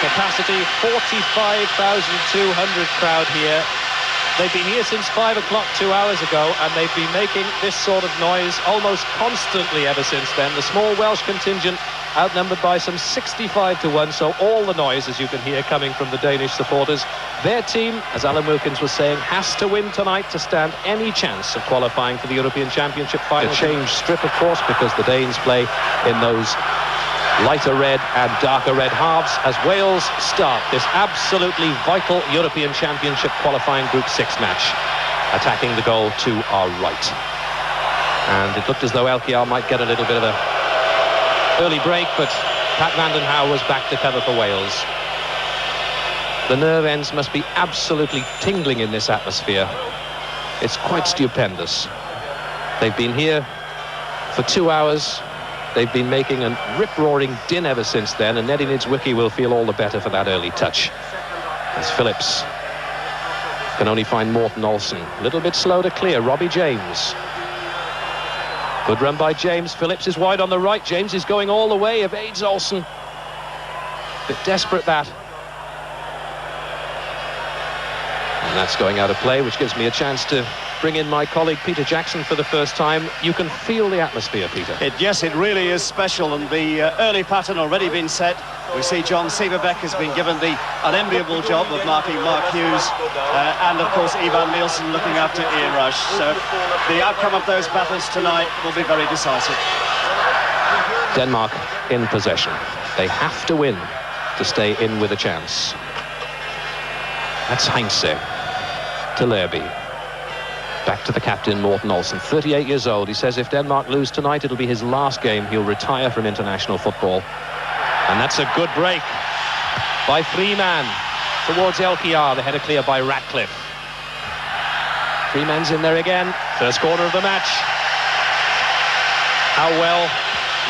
Capacity 45,200 crowd here. They've been here since 5 o'clock 2 hours ago, and they've been making this sort of noise almost constantly ever since then. The small Welsh contingent outnumbered by some 65-1, so all the noise, as you can hear, coming from the Danish supporters. Their team, as Alan Wilkins was saying, has to win tonight to stand any chance of qualifying for the European Championship final. A changed strip, of course, because the Danes play in those lighter red and darker red halves as Wales start this absolutely vital European Championship qualifying Group 6 match, attacking the goal to our right. And it looked as though Elkiar might get a little bit of a early break, but Pat Vanden Hauwe was back to cover for Wales. The nerve ends must be absolutely tingling in this atmosphere. It's quite stupendous. They've been here for 2 hours. They've been making a rip-roaring din ever since then, and Neddy Niedzwiecki will feel all the better for that early touch. As Phillips can only find Morten Olsen. A little bit slow to clear. Robbie James. Good run by James. Phillips is wide on the right. James is going all the way. Evades Olsen. Bit desperate, that. And that's going out of play, which gives me a chance to bring in my colleague Peter Jackson for the first time. You can feel the atmosphere, Peter. Yes, it really is special, and the early pattern already been set. We see John Sieverbeck has been given the unenviable job of marking Mark Hughes, and of course Ivan Nielsen looking after Ian Rush. So the outcome of those battles tonight will be very decisive. Denmark in possession. They have to win to stay in with a chance. That's Heinze to Lerby. Back to the captain, Morten Olsen, 38 years old. He says if Denmark lose tonight, it'll be his last game. He'll retire from international football. And that's a good break by Freeman towards Elkiar. The header clear by Ratcliffe. Freeman's in there again. First corner of the match. How well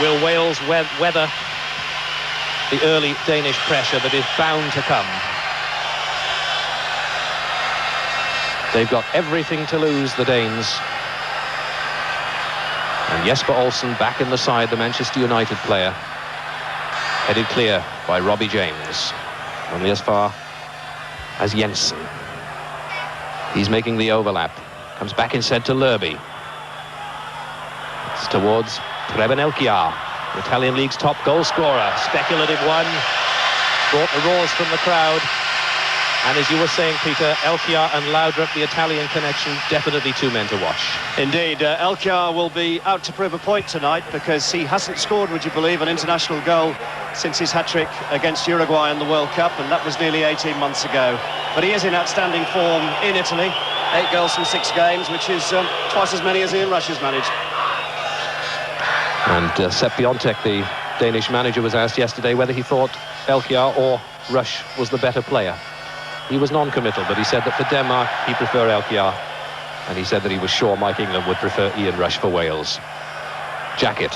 will Wales weather the early Danish pressure that is bound to come? They've got everything to lose, the Danes. And Jesper Olsen back in the side, the Manchester United player. Headed clear by Robbie James. Only as far as Jensen. He's making the overlap. Comes back instead to Lerby. It's towards Preben Elkiar, the Italian League's top goal scorer. Speculative one. Brought the roars from the crowd. And as you were saying, Peter, Elkiar and Laudrup, the Italian connection, definitely two men to watch. Indeed, Elkiar will be out to prove a point tonight because he hasn't scored, would you believe, an international goal since his hat-trick against Uruguay in the World Cup, and that was nearly 18 months ago. But he is in outstanding form in Italy. 8 goals from 6 games, which is twice as many as Ian Rush has managed. And Sepp Piontek, the Danish manager, was asked yesterday whether he thought Elkiar or Rush was the better player. He was non-committal, but he said that for Denmark, he'd prefer Elkiar. And he said that he was sure Mike England would prefer Ian Rush for Wales. Jacket,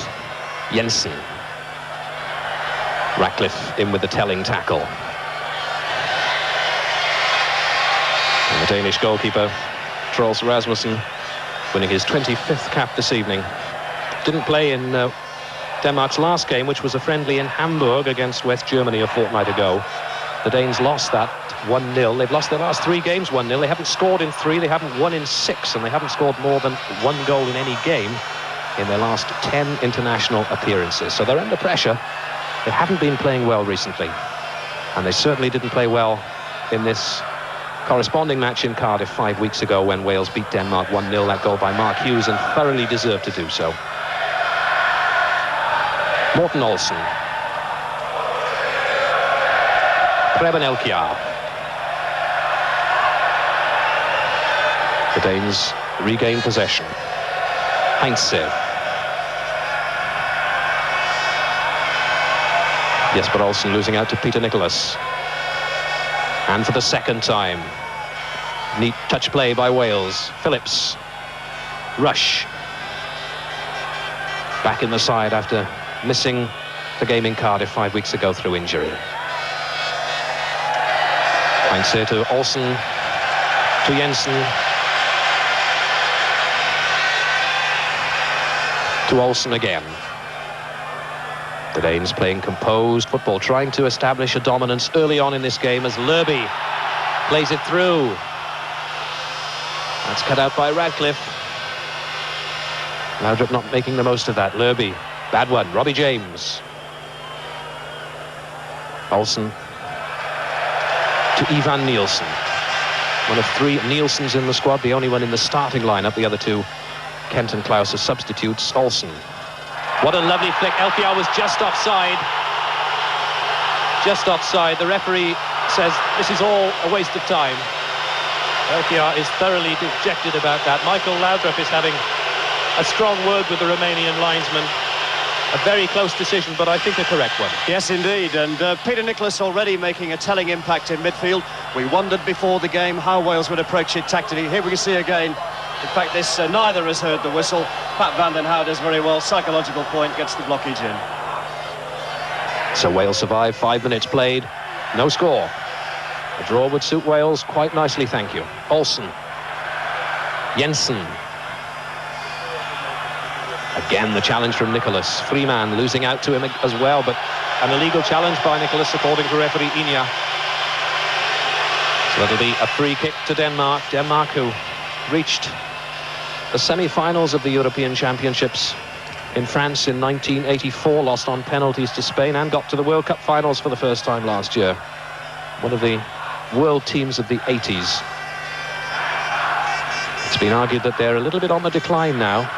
Jensen. Ratcliffe in with the telling tackle. And the Danish goalkeeper, Troels Rasmussen, winning his 25th cap this evening. Didn't play in Denmark's last game, which was a friendly in Hamburg against West Germany a fortnight ago. The Danes lost that 1-0. They've lost their last 3 games 1-0. They haven't scored in 3, they haven't won in 6, and they haven't scored more than 1 goal in any game. in their last 10 international appearances. So they're under pressure. They haven't been playing well recently. And they certainly didn't play well in this corresponding match in Cardiff 5 weeks ago when Wales beat Denmark 1-0. That goal by Mark Hughes, and thoroughly deserved to do so. Morten Olsen. Preben Elkjær. The Danes regain possession. Heinze. Jesper Olsen losing out to Peter Nicholas. And for the second time, neat touch play by Wales. Phillips. Rush. Back in the side after missing the game in Cardiff 5 weeks ago through injury. Heinze to Olsen, to Jensen, to Olsen again. The Danes playing composed football, trying to establish a dominance early on in this game as Lerby plays it through. That's cut out by Radcliffe. Laudrup not making the most of that. Lerby, bad one. Robbie James. Olsen to Ivan Nielsen. One of 3 Nielsens in the squad, the only one in the starting lineup. The other 2, Kent and Klaus, as substitutes. Olsen. What a lovely flick. Elkjær was just offside. Just offside. The referee says this is all a waste of time. Elkjær is thoroughly dejected about that. Michael Laudrup is having a strong word with the Romanian linesman. A very close decision, but I think a correct one. Yes, indeed. And Peter Nicholas already making a telling impact in midfield. We wondered before the game how Wales would approach it tactically. Here we can see again. In fact, this neither has heard the whistle. Pat van den Houw does very well. Psychological point, gets the blockage in. So Wales survive. 5 minutes played. No score. A draw would suit Wales quite nicely, thank you. Olsen. Jensen. Again, the challenge from Nicholas. Freeman losing out to him as well, but an illegal challenge by Nicholas, according to referee Inya. So it'll be a free kick to Denmark. Denmark, who reached the semi-finals of the European Championships in France in 1984, lost on penalties to Spain, and got to the World Cup finals for the first time last year. One of the world teams of the 80s. It's been argued that they're a little bit on the decline now.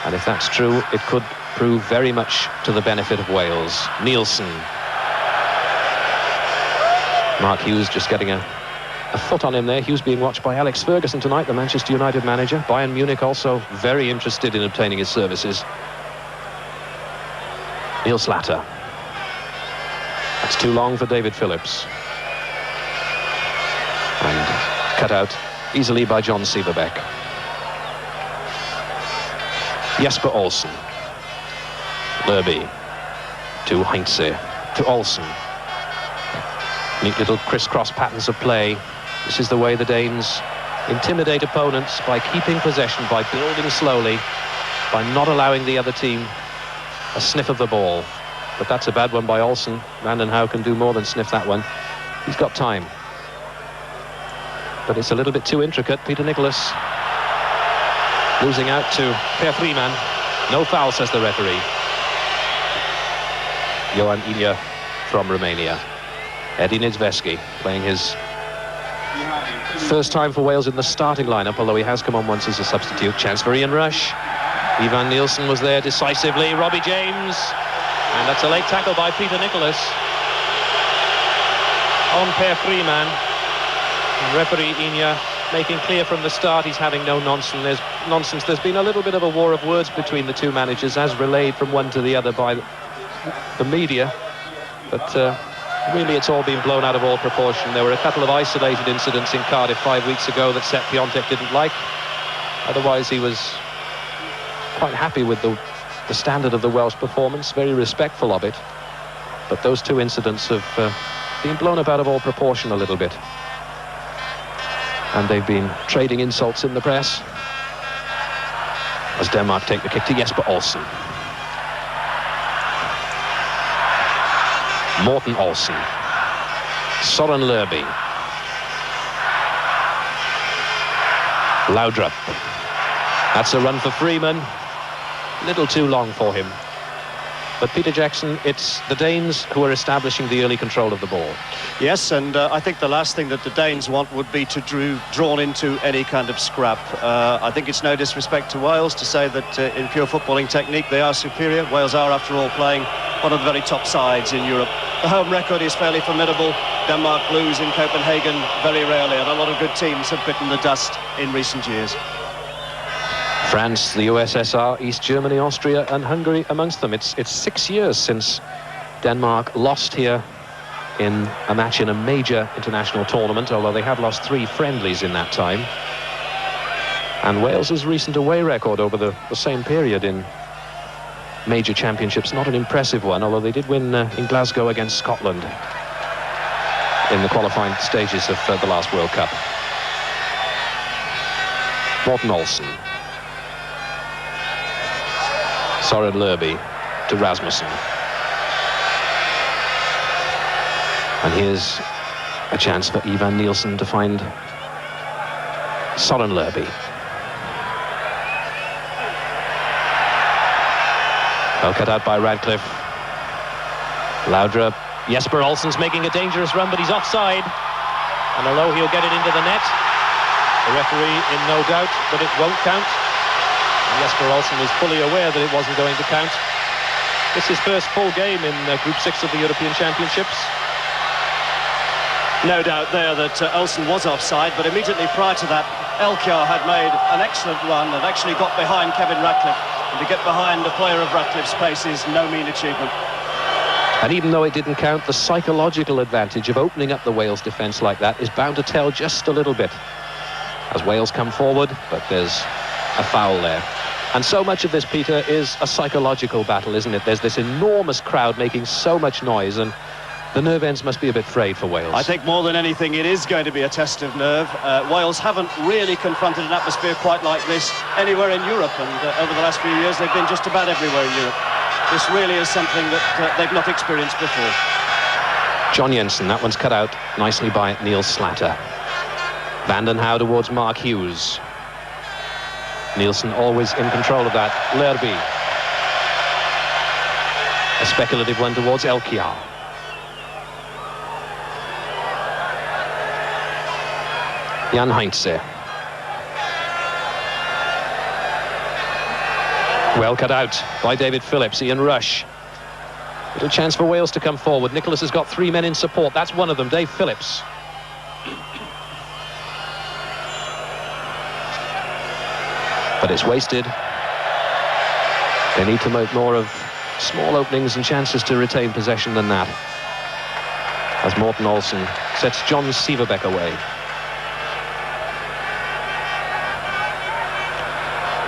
And if that's true, it could prove very much to the benefit of Wales. Nielsen. Mark Hughes just getting a foot on him there. Hughes being watched by Alex Ferguson tonight, the Manchester United manager. Bayern Munich also very interested in obtaining his services. Neil Slatter. That's too long for David Phillips. And cut out easily by John Sieverbeck. Jesper Olsen. Lerby to Heinze, to Olsen. Neat little crisscross patterns of play. This is the way the Danes intimidate opponents, by keeping possession, by building slowly, by not allowing the other team a sniff of the ball. But that's a bad one by Olsen. Van den Houw can do more than sniff that one. He's got time. But it's a little bit too intricate. Peter Nicholas losing out to Per Freeman. No foul, says the referee. Johan Inya from Romania. Eddie Niedzweski playing his first time for Wales in the starting lineup, although he has come on once as a substitute. Chance for Ian Rush. Ivan Nielsen was there decisively. Robbie James. And that's a late tackle by Peter Nicholas on Per Freeman. And referee Inya making clear from the start he's having no nonsense. There's been a little bit of a war of words between the two managers, as relayed from one to the other by the media. But really it's all been blown out of all proportion. There were a couple of isolated incidents in Cardiff 5 weeks ago that Sepp Piontek didn't like. Otherwise he was quite happy with the standard of the Welsh performance, very respectful of it. But those 2 incidents have been blown up out of all proportion a little bit. And they've been trading insults in the press as Denmark take the kick to Jesper Olsen. Morten Olsen. Soren Lerby. Laudrup. That's a run for Freeman. a little too long for him. But Peter Jackson, it's the Danes who are establishing the early control of the ball. Yes, and I think the last thing that the Danes want would be to drawn into any kind of scrap. I think it's no disrespect to Wales to say that in pure footballing technique they are superior. Wales are, after all, playing one of the very top sides in Europe. The home record is fairly formidable. Denmark lose in Copenhagen very rarely, and a lot of good teams have bitten the dust in recent years. France, the USSR, East Germany, Austria and Hungary amongst them. It's 6 years since Denmark lost here in a match in a major international tournament, although they have lost 3 friendlies in that time. And Wales's recent away record over the same period in major championships, not an impressive one, although they did win in Glasgow against Scotland in the qualifying stages of the last World Cup. Morten Olsen. Søren Lerby to Rasmussen. And here's a chance for Ivan Nielsen to find Søren Lerby. Well cut out by Radcliffe. Laudrup. Jesper Olsen's making a dangerous run, but he's offside. And although he'll get it into the net, the referee in no doubt that it won't count. Jesper Olsen was fully aware that it wasn't going to count. It's his first full game in Group 6 of the European Championships. No doubt there that Olsen was offside, but immediately prior to that, Elkjær had made an excellent run and actually got behind Kevin Radcliffe. And to get behind a player of Radcliffe's pace is no mean achievement. And even though it didn't count, the psychological advantage of opening up the Wales defence like that is bound to tell just a little bit. As Wales come forward, but there's a foul there. And so much of this, Peter, is a psychological battle, isn't it? There's this enormous crowd making so much noise, and the nerve ends must be a bit frayed for Wales. I think more than anything, it is going to be a test of nerve. Wales haven't really confronted an atmosphere quite like this anywhere in Europe, and over the last few years, they've been just about everywhere in Europe. This really is something that they've not experienced before. John Jensen, that one's cut out nicely by Neil Slatter. Vanden Houw towards Mark Hughes. Nielsen always in control of that. Lerby. A speculative one towards Elkjær. Jan Heinze. Well cut out by David Phillips. Ian Rush. Little chance for Wales to come forward. Nicholas has got 3 men in support. That's one of them, Dave Phillips. But it's wasted. They need to make more of small openings and chances to retain possession than that. As Morten Olsen sets John Severbeck away.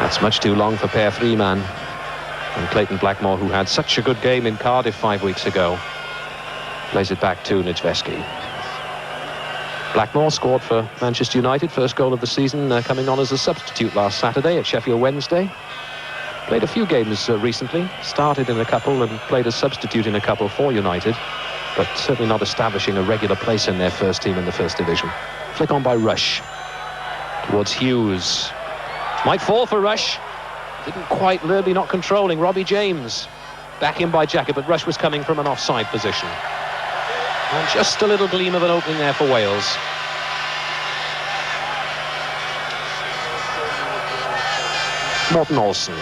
That's much too long for Per Freeman. And Clayton Blackmore, who had such a good game in Cardiff 5 weeks ago, plays it back to Nijveski. Blackmore scored for Manchester United, first goal of the season, coming on as a substitute last Saturday at Sheffield Wednesday. Played a few games recently, started in a couple and played as substitute in a couple for United, but certainly not establishing a regular place in their first team in the First Division. Flick on by Rush towards Hughes. Might fall for Rush. Didn't quite, Lerby not controlling. Robbie James back in by Jacket, but Rush was coming from an offside position. And just a little gleam of an opening there for Wales. Morten Olsen.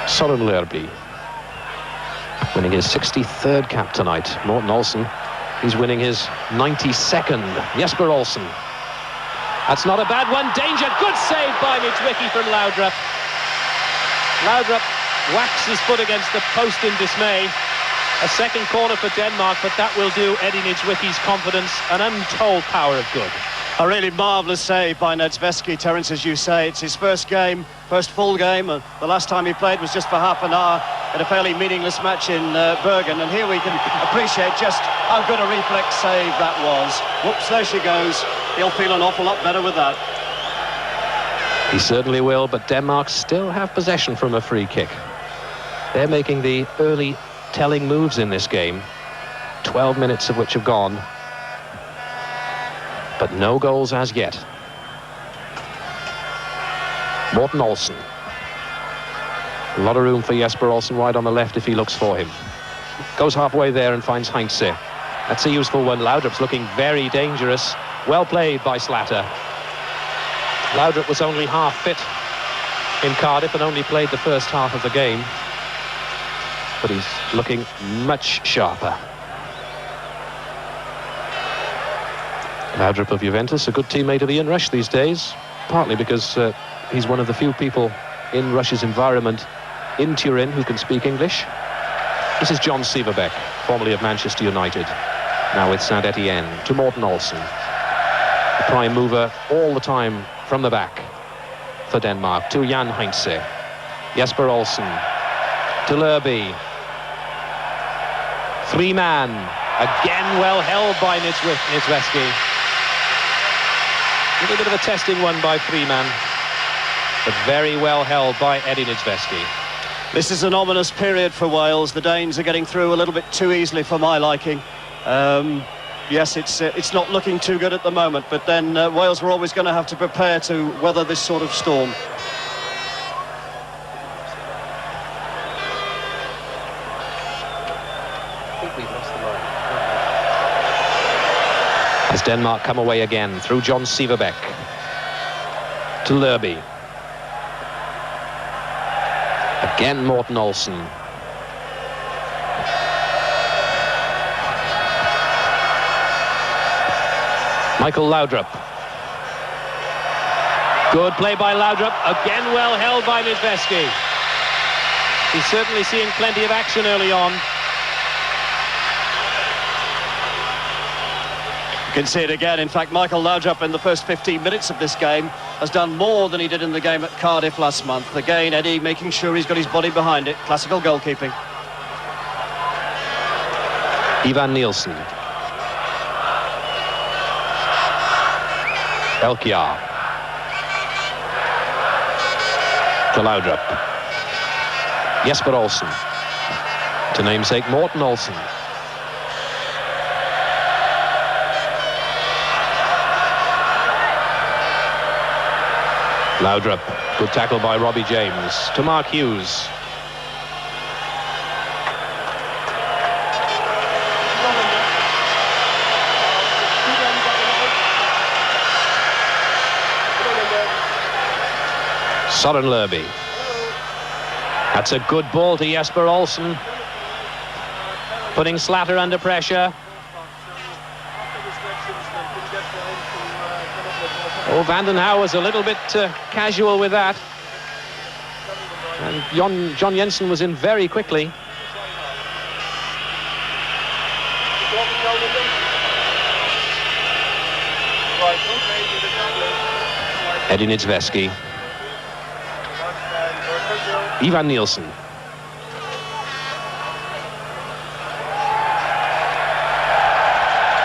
Søren Lerby. Winning his 63rd cap tonight. Morten Olsen, he's winning his 92nd. Jesper Olsen. That's not a bad one. Danger. Good save by Nijvegi from Laudrup. Laudrup whacks his foot against the post in dismay. A second corner for Denmark, but that will do Eddie Nijvegi's confidence an untold power of good. A really marvellous save by Nijveski, Terence, as you say. It's his first game, first full game, and the last time he played was just for half an hour in a fairly meaningless match in Bergen, and here we can appreciate just how good a reflex save that was. Whoops, there she goes. He'll feel an awful lot better with that. He certainly will, but Denmark still have possession from a free kick. They're making the early telling moves in this game, 12 minutes of which have gone, but no goals as yet. Morten Olsen. A lot of room for Jesper Olsen wide on the left if he looks for him. Goes halfway there and finds Heinze. That's a useful one. Laudrup's looking very dangerous. Well played by Slater. Laudrup was only half fit in Cardiff and only played the first half of the game. But he's looking much sharper. Laudrup of Juventus, a good teammate of Ian Rush these days, partly because he's one of the few people in Rush's environment in Turin who can speak English. This is John Severbeck, formerly of Manchester United, now with Saint-Étienne, to Morten Olsen. The prime mover all the time from the back for Denmark, to Jan Heinze. Jesper Olsen, to Lerby. Three-man, again well held by Nitsveski. A little bit of a testing one by Freeman, but very well held by Eddie Nitsveski. This is an ominous period for Wales. The Danes are getting through a little bit too easily for my liking. Yes, it's not looking too good at the moment, but then Wales were always going to have to prepare to weather this sort of storm. As Denmark come away again through John Severbeck to Lerby. Again Morten Olsen. Michael Laudrup. Good play by Laudrup. Again well held by Nitsveski. He's certainly seeing plenty of action early on. You can see it again. In fact, Michael Laudrup in the first 15 minutes of this game has done more than he did in the game at Cardiff last month. Again, Eddie making sure he's got his body behind it. Classical goalkeeping. Ivan Nielsen. Elkjaer. To Laudrup. Jesper Olsen. To namesake Morten Olsen. Laudrup, good tackle by Robbie James, to Mark Hughes. Søren Lerby. That's a good ball to Jesper Olsen, putting Slater under pressure. Oh, Vanden Hauwe was a little bit casual with that. And John Jensen was in very quickly. Eddie Nitsveski. Ivan Nielsen.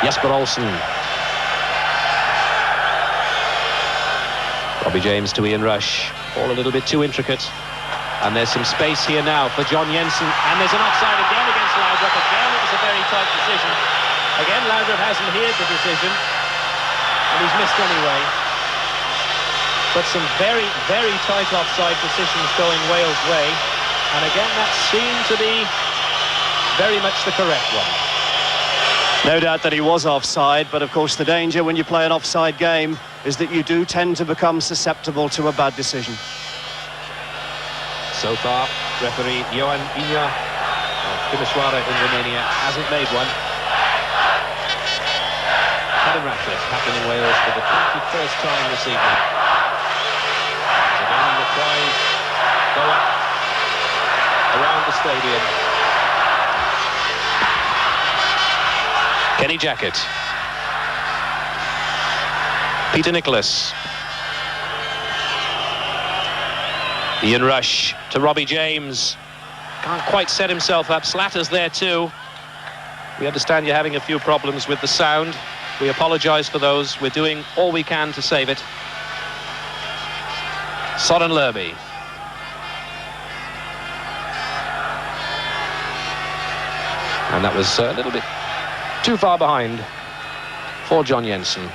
Jesper Olsen. Robbie James to Ian Rush. All a little bit too intricate. And there's some space here now for John Jensen. And there's an offside again against Laudrup. Again, it was a very tight decision. Again, Laudrup hasn't heard the decision. And he's missed anyway. But some very, very tight offside decisions going Wales' way. And again, that seemed to be very much the correct one. No doubt that he was offside, but of course the danger when you play an offside game is that you do tend to become susceptible to a bad decision. So far, referee Johan Inya of Timișoara in Romania hasn't made one. Adam Ratcliffe, captain in Wales for the 21st time this evening. As again the cries go up around the stadium. Kenny Jackett. Peter Nicholas. Ian Rush to Robbie James. Can't quite set himself up. Slater's there too. We understand you're having a few problems with the sound. We apologise for those. We're doing all we can to save it. Søren Lerby. And that was a little bit too far behind for John Jensen.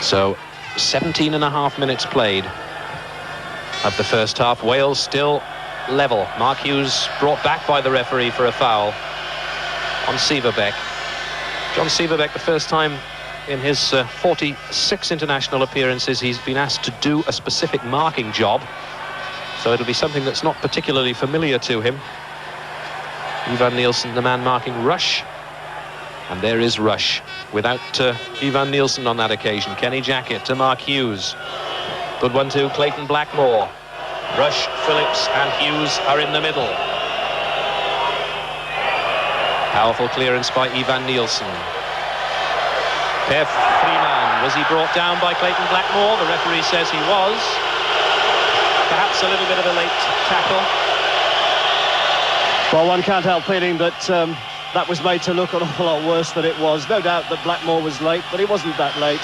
So 17.5 minutes played of the first half. Wales still level. Mark Hughes brought back by the referee for a foul on Sieverbeck. John Sieverbeck, the first time in his 46 international appearances he's been asked to do a specific marking job, so it'll be something that's not particularly familiar to him. Ivan Nielsen, the man marking Rush, and there is Rush without Ivan Nielsen on that occasion. Kenny Jackett to Mark Hughes. Good 1-2, Clayton Blackmore. Rush, Phillips and Hughes are in the middle. Powerful clearance by Ivan Nielsen. Per Freeman, was he brought down by Clayton Blackmore? The referee says he was. Perhaps a little bit of a late tackle. Well, one can't help feeling that that was made to look an awful lot worse than it was. No doubt that Blackmore was late, but he wasn't that late.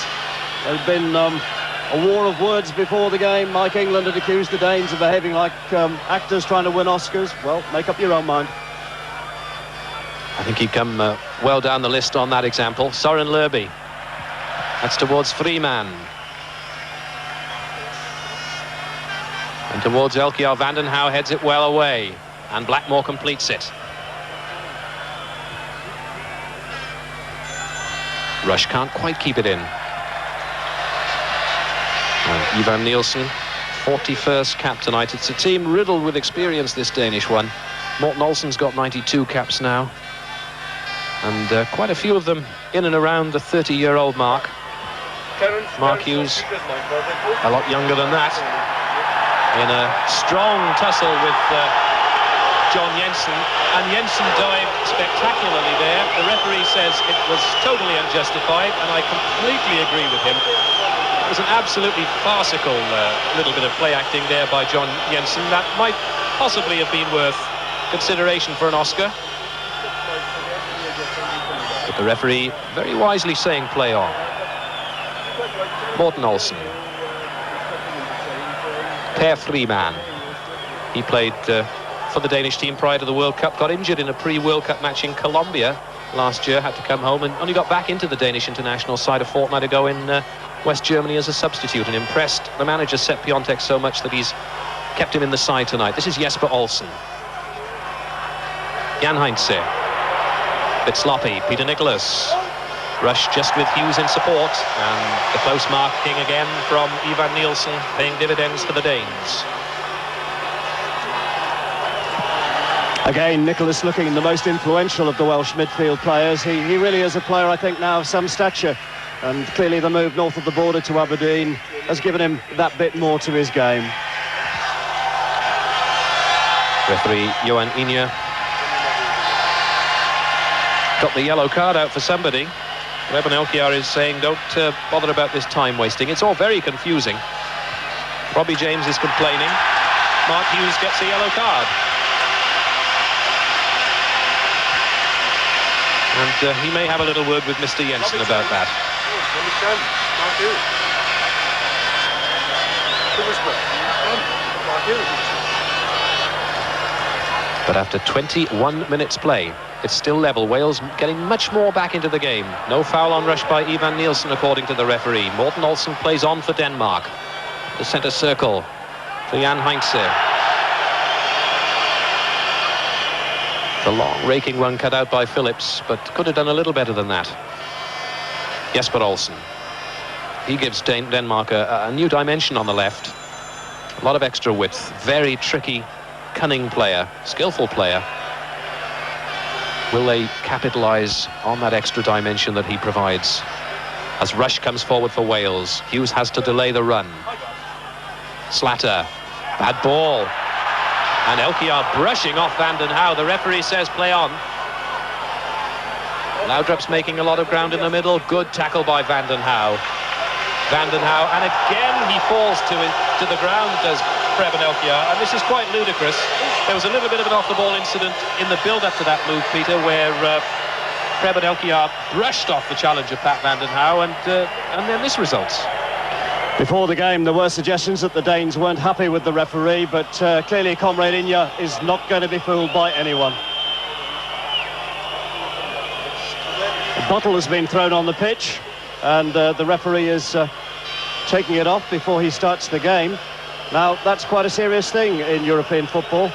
There had been a war of words before the game. Mike England had accused the Danes of behaving like actors trying to win Oscars. Well, make up your own mind. I think he'd come well down the list on that example. Soren Lerby. That's towards Freeman. And towards Elkjaer. Vanden Hauwe heads it well away. And Blackmore completes it. Rush can't quite keep it in. And Ivan Nielsen, 41st cap tonight. It's a team riddled with experience, this Danish one. Morten Olsen's got 92 caps now. And quite a few of them in and around the 30-year-old mark. Mark Hughes, a lot younger than that. In a strong tussle with John Jensen, and Jensen dived spectacularly there. The referee says it was totally unjustified, and I completely agree with him. It was an absolutely farcical little bit of play acting there by John Jensen. That might possibly have been worth consideration for an Oscar. But the referee very wisely saying play on. Morten Olsen. Per Freeman. He played for the Danish team prior to the World Cup, got injured in a pre-World Cup match in Colombia last year, had to come home and only got back into the Danish international side a fortnight ago in West Germany as a substitute, and impressed the manager Sepp Piontek so much that he's kept him in the side tonight. This is Jesper Olsen. Jan Heinze. Bit sloppy. Peter Nicholas. Rush just with Hughes in support, and the close marking again from Ivan Nielsen, paying dividends for the Danes. Again, Nicholas looking the most influential of the Welsh midfield players. He really is a player, I think, now of some stature. And clearly the move north of the border to Aberdeen has given him that bit more to his game. Referee Johan Inge got the yellow card out for somebody. Reben Elkjaer is saying don't bother about this time wasting. It's all very confusing. Robbie James is complaining. Mark Hughes gets a yellow card. And he may have a little word with Mr. Jensen about that. But after 21 minutes play, it's still level. Wales getting much more back into the game. No foul on Rush by Ivan Nielsen, according to the referee. Morten Olsen plays on for Denmark. The centre circle for Jan Heinze. The long raking one cut out by Phillips, but could have done a little better than that. Jesper Olsen. He gives Denmark a new dimension on the left. A lot of extra width. Very tricky, cunning player, skillful player. Will they capitalise on that extra dimension that he provides? As Rush comes forward for Wales, Hughes has to delay the run. Slatter, bad ball. And Elkjaer brushing off Vanden Hauwe. The referee says play on. Laudrup's making a lot of ground in the middle. Good tackle by Vanden Hauwe. Vanden Hauwe, and again he falls to the ground, does Preben Elkjaer, and this is quite ludicrous. There was a little bit of an off-the-ball incident in the build-up to that move, Peter, where Preben Elkjaer brushed off the challenge of Pat Vanden Hauwe, and then this results. Before the game, there were suggestions that the Danes weren't happy with the referee, but clearly Comrade Inge is not going to be fooled by anyone. A bottle has been thrown on the pitch, and the referee is taking it off before he starts the game. Now, that's quite a serious thing in European football.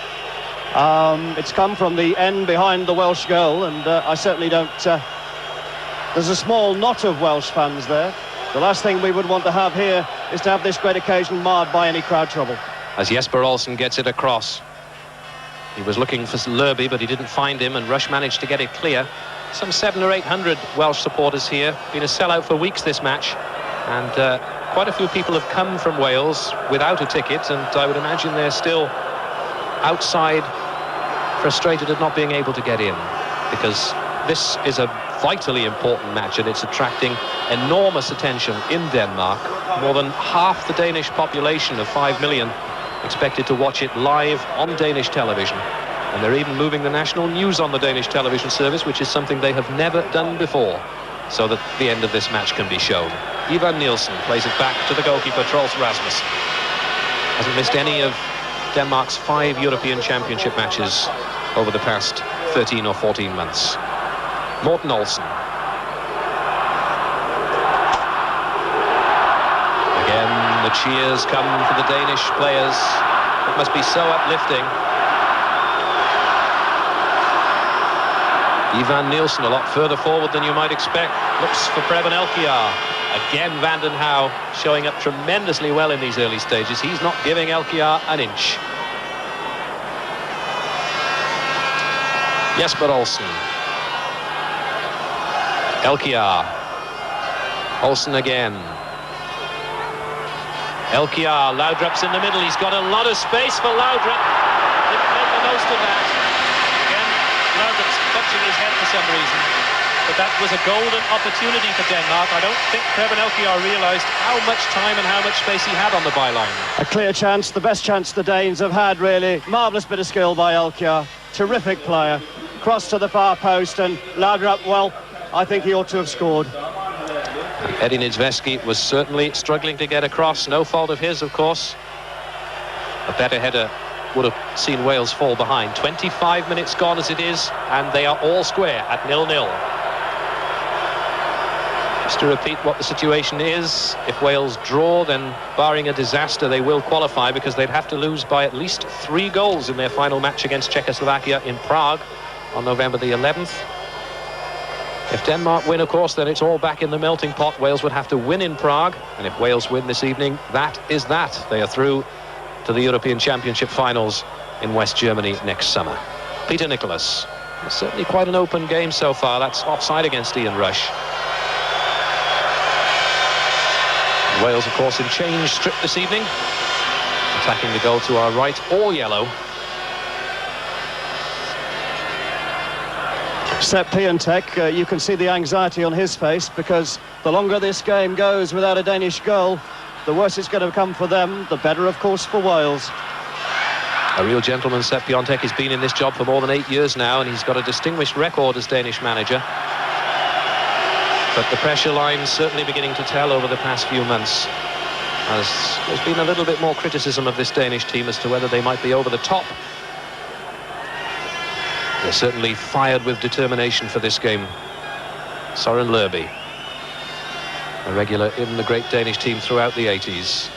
It's come from the end behind the Welsh goal, and I certainly don't... there's a small knot of Welsh fans there. The last thing we would want to have here is to have this great occasion marred by any crowd trouble. As Jesper Olsen gets it across. He was looking for Lerby, but he didn't find him, and Rush managed to get it clear. Some 700 or 800 Welsh supporters here. Been a sellout for weeks, this match. And quite a few people have come from Wales without a ticket, and I would imagine they're still outside, frustrated at not being able to get in, because this is a vitally important match, and it's attracting enormous attention in Denmark. More than half the Danish population of 5 million expected to watch it live on Danish television, and they're even moving the national news on the Danish television service, which is something they have never done before, so that the end of this match can be shown. Ivan Nielsen plays it back to the goalkeeper, Troels Rasmussen. Hasn't missed any of Denmark's 5 European Championship matches over the past 13 or 14 months. Morten Olsen. Again, the cheers come for the Danish players. It must be so uplifting. Ivan Nielsen a lot further forward than you might expect. Looks for Preben Elkjær. Again, Vanden Hauge showing up tremendously well in these early stages. He's not giving Elkjær an inch. Jesper Olsen. Elkjær. Olsen again. Elkjær. Laudrup's in the middle. He's got a lot of space for Laudrup. Didn't make the most of that. Again, Laudrup's touching his head for some reason. But that was a golden opportunity for Denmark. I don't think Preben Elkjær realised how much time and how much space he had on the byline. A clear chance, the best chance the Danes have had, really. Marvellous bit of skill by Elkjær. Terrific player. Cross to the far post, and Laudrup, well, I think he ought to have scored. Eddie Niedzwiecki was certainly struggling to get across. No fault of his, of course. A better header would have seen Wales fall behind. 25 minutes gone as it is, and they are all square at 0-0. Just to repeat what the situation is, if Wales draw, then barring a disaster, they will qualify, because they'd have to lose by at least 3 goals in their final match against Czechoslovakia in Prague on November the 11th. If Denmark win, of course, then it's all back in the melting pot. Wales would have to win in Prague, and if Wales win this evening, that is that. They are through to the European Championship finals in West Germany next summer. Peter Nicholas. Certainly quite an open game so far. That's offside against Ian Rush. Wales, of course, in change strip this evening. Attacking the goal to our right, all yellow. Sepp Piontek, you can see the anxiety on his face, because the longer this game goes without a Danish goal, the worse it's going to become for them, the better, of course, for Wales. A real gentleman, Sepp Piontek, has been in this job for more than 8 years now, and he's got a distinguished record as Danish manager. But the pressure line's certainly beginning to tell over the past few months, as there's been a little bit more criticism of this Danish team as to whether they might be over the top. They're certainly fired with determination for this game. Søren Lerby, a regular in the great Danish team throughout the 80s.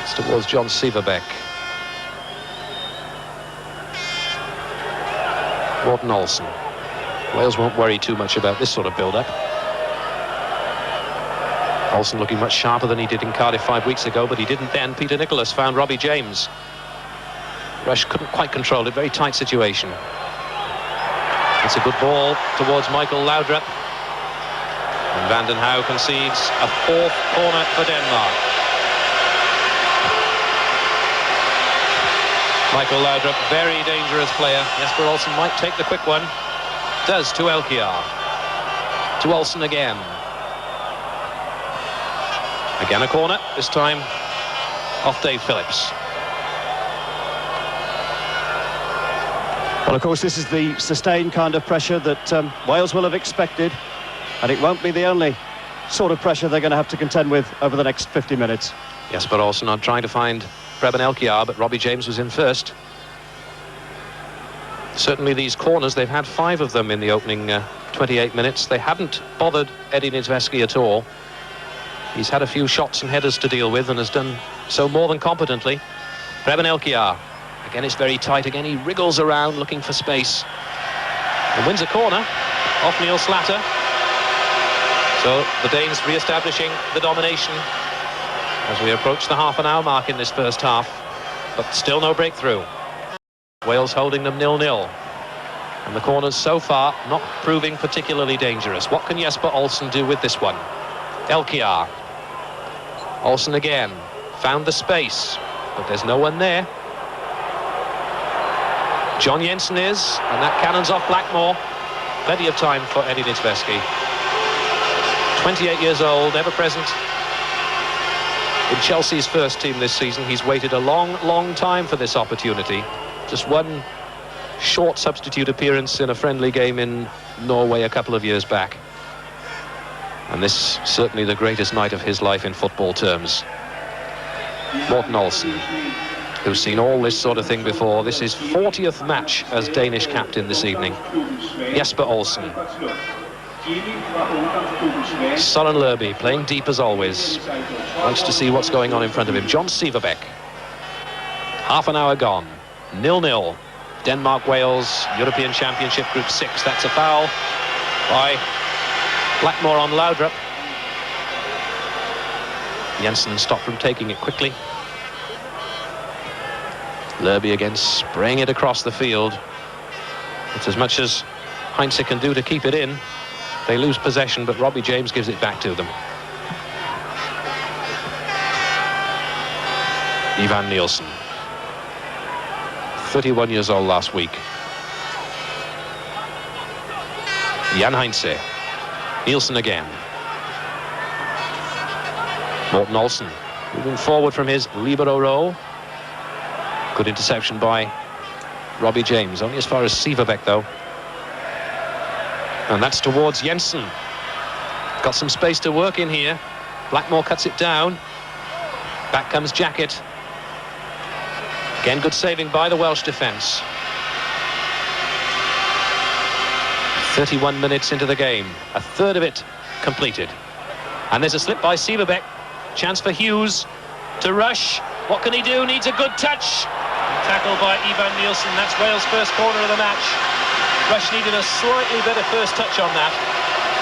It's towards John Severbeck. Morten Olsen. Wales won't worry too much about this sort of build-up. Olsen looking much sharper than he did in Cardiff 5 weeks ago, but he didn't then. Peter Nicholas found Robbie James. Rush couldn't quite control it. Very tight situation. It's a good ball towards Michael Laudrup. And Vanden Hauge concedes a 4th corner for Denmark. Michael Laudrup, very dangerous player. Jesper Olsen might take the quick one. Does to Elkjær. To Olsen again. Again a corner, this time off Dave Phillips. Well, of course, this is the sustained kind of pressure that Wales will have expected, and it won't be the only sort of pressure they're going to have to contend with over the next 50 minutes. Jesper Olsen on trying to find Preben Elkjær, but Robbie James was in first. Certainly these corners, they've had 5 of them in the opening 28 minutes. They haven't bothered Eddie Niedzwiecki at all. He's had a few shots and headers to deal with and has done so more than competently. Preben Elkiar. Again, it's very tight. Again, he wriggles around looking for space. And wins a corner off Neil Slatter. So the Danes re-establishing the domination as we approach the half-an-hour mark in this first half. But still no breakthrough. Wales holding them 0-0. And the corners so far not proving particularly dangerous. What can Jesper Olsen do with this one? Elkiar. Olsen again. Found the space, but there's no one there. John Jensen is, and that cannons off Blackmore. Plenty of time for Eddie Niedzwiecki. 28 years old, ever present in Chelsea's first team this season. He's waited a long time for this opportunity. Just one short substitute appearance in a friendly game in Norway a couple of years back. And this certainly the greatest night of his life in football terms. Morten Olsen, who's seen all this sort of thing before. This is 40th match as Danish captain this evening. Jesper Olsen. Søren Lerby playing deep as always. Wants to see what's going on in front of him. John Siverbeck. Half an hour gone. 0-0. Denmark-Wales, European Championship Group 6. That's a foul by Blackmore on Laudrup. Jensen stopped from taking it quickly. Lerby again spraying it across the field. It's as much as Heinze can do to keep it in. They lose possession, but Robbie James gives it back to them. Ivan Nielsen. 31 years old last week. Jan Heinze. Nielsen again. Morten Olsen moving forward from his libero role. Good interception by Robbie James, only as far as Siverbeck though. And that's towards Jensen. Got some space to work in here. Blackmore cuts it down. Back comes Jacket. Again, good saving by the Welsh defence. 31 minutes into the game. A third of it completed. And there's a slip by Siverbeck. Chance for Hughes to rush. What can he do? Needs a good touch. Tackled by Ivan Nielsen. That's Wales' first corner of the match. Rush needed a slightly better first touch on that,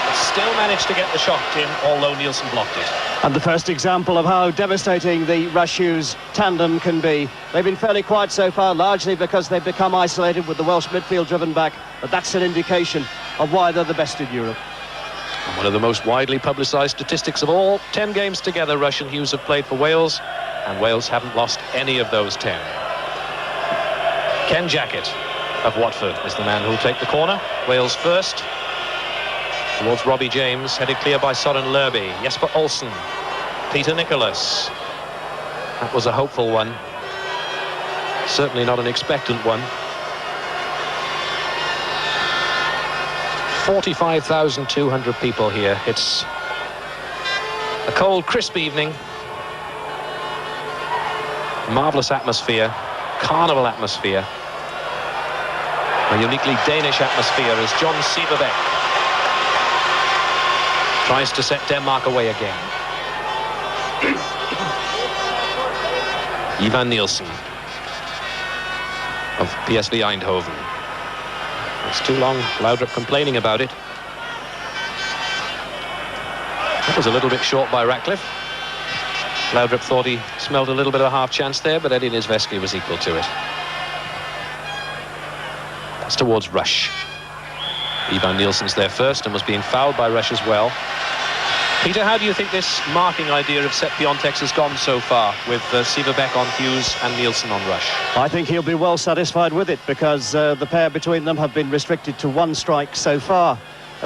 but still managed to get the shot in, although Nielsen blocked it. And the first example of how devastating the Rush-Hughes tandem can be. They've been fairly quiet so far, largely because they've become isolated with the Welsh midfield driven back, but that's an indication of why they're the best in Europe. And one of the most widely publicised statistics of all, 10 games together Rush and Hughes have played for Wales, and Wales haven't lost any of those 10. Ken Jacket of Watford is the man who'll take the corner. Wales first. Towards Robbie James, headed clear by Søren Lerby. Jesper Olsen. Peter Nicholas. That was a hopeful one. Certainly not an expectant one. 45,200 people here. It's a cold, crisp evening. Marvellous atmosphere. Carnival atmosphere. A uniquely Danish atmosphere as John Siverbeck tries to set Denmark away again. Ivan Nielsen of PSV Eindhoven. It's too long. Laudrup complaining about it. That was a little bit short by Ratcliffe. Laudrup thought he smelled a little bit of a half chance there, but Eddie Niedzwiecki was equal to it. That's towards Rush. Ivan Nielsen's there first and was being fouled by Rush as well. Peter, how do you think this marking idea of set Piontek's has gone so far with Siverbeck on Hughes and Nielsen on Rush? I think he'll be well satisfied with it because the pair between them have been restricted to one strike so far.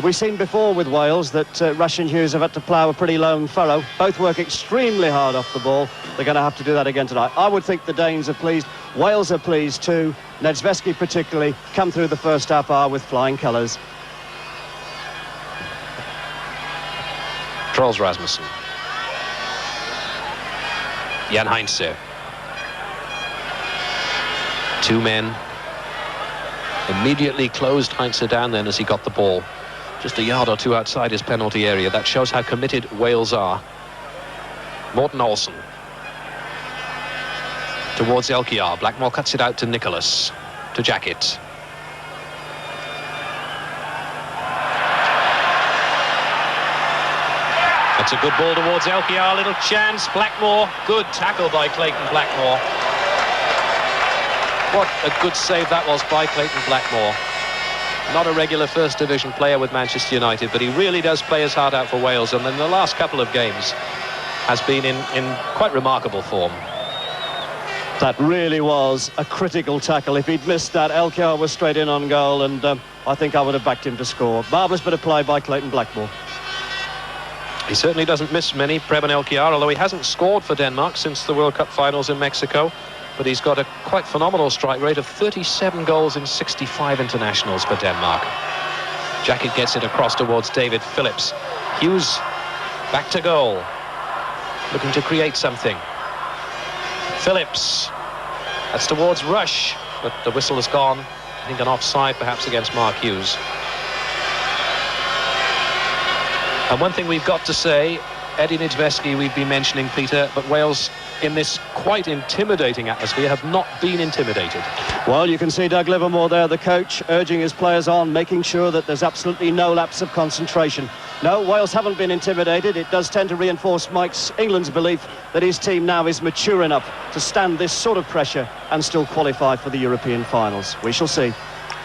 We've seen before with Wales that Rush and Hughes have had to plough a pretty lone furrow. Both work extremely hard off the ball. They're going to have to do that again tonight. I would think the Danes are pleased. Wales are pleased too. Niedzwiecki particularly come through the first half hour with flying colours. Troels Rasmussen. Jan Heinze. Two men. Immediately closed Heinze down then as he got the ball. Just a yard or two outside his penalty area. That shows how committed Wales are. Morten Olsen. Towards Elkiar. Blackmore cuts it out to Nicholas. To Jacket. That's a good ball towards Elkiar. Little chance. Blackmore. Good tackle by Clayton Blackmore. What a good save that was by Clayton Blackmore. Not a regular first division player with Manchester United, but he really does play his heart out for Wales, and in the last couple of games has been in quite remarkable form. That really was a critical tackle. If he'd missed that, Elkiar was straight in on goal, and I think I would have backed him to score. Marvellous bit of play by Clayton Blackmore. He certainly doesn't miss many, Preben Elkiar, although he hasn't scored for Denmark since the World Cup finals in Mexico. But he's got a quite phenomenal strike rate of 37 goals in 65 internationals for Denmark. Jacket gets it across towards David Phillips. Hughes back to goal, looking to create something. Phillips, that's towards Rush, but the whistle has gone. I think an offside perhaps against Mark Hughes. And one thing we've got to say, Eddie Nidveski we've been mentioning, Peter, but Wales in this quite intimidating atmosphere have not been intimidated. Well, you can see Doug Livermore there, the coach, urging his players on, making sure that there's absolutely no lapse of concentration. No, Wales haven't been intimidated. It does tend to reinforce England's belief that his team now is mature enough to stand this sort of pressure and still qualify for the European finals. We shall see.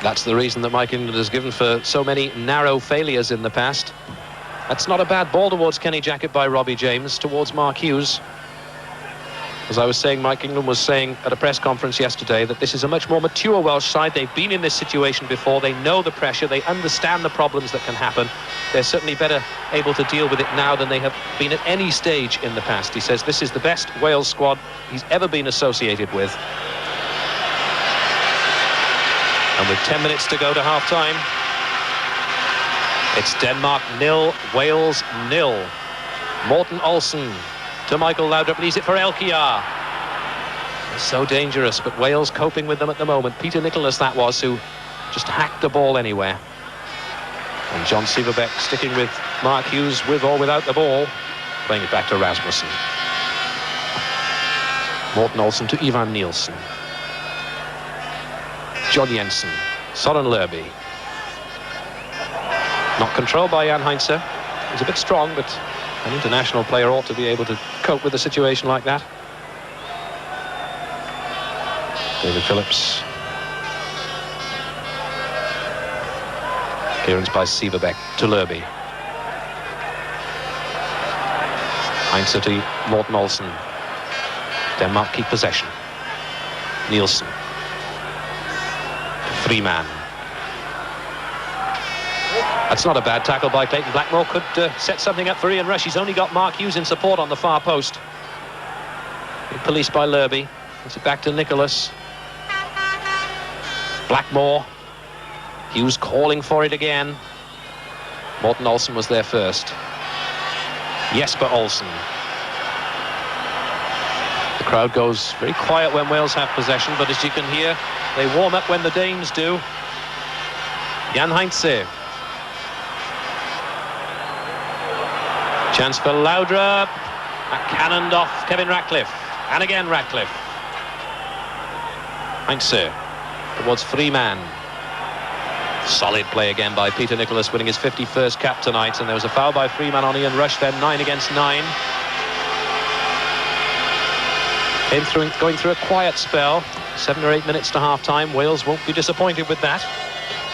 That's the reason that Mike England has given for so many narrow failures in the past. That's not a bad ball towards Kenny Jacket by Robbie James, towards Mark Hughes. As I was saying, Mike England was saying at a press conference yesterday that this is a much more mature Welsh side. They've been in this situation before. They know the pressure. They understand the problems that can happen. They're certainly better able to deal with it now than they have been at any stage in the past. He says this is the best Wales squad he's ever been associated with. And with 10 minutes to go to half-time, it's Denmark 0, Wales 0. Morten Olsen to Michael Laudrup, leaves it for Elkiar. It's so dangerous, but Wales coping with them at the moment. Peter Nicholas that was, who just hacked the ball anywhere. And John Sieverbeck sticking with Mark Hughes with or without the ball, playing it back to Rasmussen. Morten Olsen to Ivan Nielsen. John Jensen, Søren Lerby. Not controlled by Jan Heinze. He's a bit strong, but an international player ought to be able to cope with a situation like that. David Phillips. Clearance by Sieverbeck to Lerby. Heinze to Morten Olsen. Denmark keep possession. Nielsen. To Freeman. That's not a bad tackle by Clayton Blackmore. Could set something up for Ian Rush. He's only got Mark Hughes in support on the far post. Policed by Lerby. It's back to Nicholas. Blackmore. Hughes calling for it again. Morten Olsen was there first. Jesper Olsen. The crowd goes very quiet when Wales have possession, but as you can hear, they warm up when the Danes do. Jan Heinze. Chance for Laudrup. Cannoned off Kevin Ratcliffe. And again Ratcliffe. Heinze towards Freeman. Solid play again by Peter Nicholas, winning his 51st cap tonight. And there was a foul by Freeman on Ian Rush then, 9 against 9. Going through a quiet spell. 7 or 8 minutes to half-time. Wales won't be disappointed with that.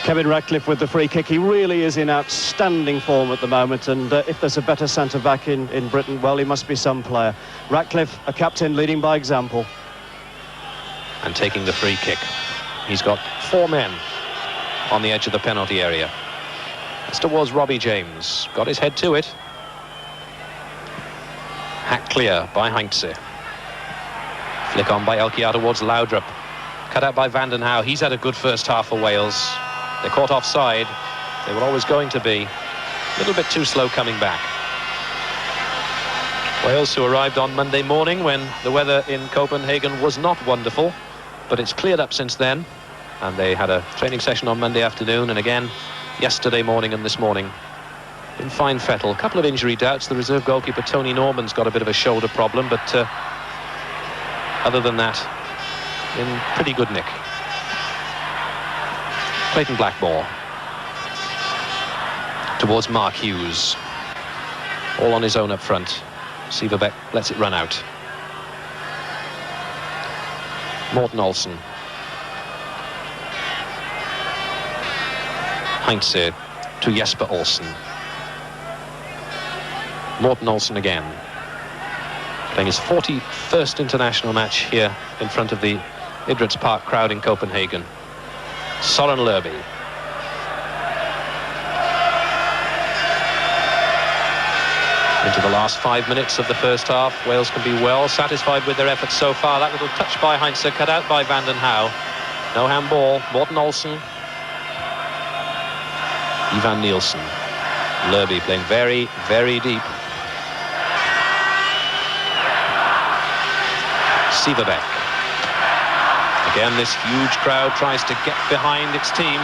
Kevin Ratcliffe with the free kick. He really is in outstanding form at the moment, and if there's a better centre-back in Britain, well, he must be some player. Ratcliffe, a captain, leading by example. And taking the free kick. He's got 4 men on the edge of the penalty area. It's towards Robbie James. Got his head to it. Hack clear by Heinze. Flick on by Elkiar towards Laudrup. Cut out by Van den Houw. He's had a good first half for Wales. They're caught offside. They were always going to be. A little bit too slow coming back. Wales, who arrived on Monday morning when the weather in Copenhagen was not wonderful, but it's cleared up since then. And they had a training session on Monday afternoon and again yesterday morning and this morning. in fine fettle. A couple of injury doubts. The reserve goalkeeper Tony Norman's got a bit of a shoulder problem, but other than that, in pretty good nick. Clayton Blackmore towards Mark Hughes, all on his own up front. Sieverbeck lets it run out. Morten Olsen. Heinze to Jesper Olsen. Morten Olsen again, playing his 41st international match here in front of the Idrætspark crowd in Copenhagen. Søren Lerby. Into the last 5 minutes of the first half. Wales can be well satisfied with their efforts so far. That little touch by Heinze, cut out by Van den Hauwe. No handball. Morten Olsen. Ivan Nielsen. Lerby playing very, very deep. Sieverbeck. Again, this huge crowd tries to get behind its team.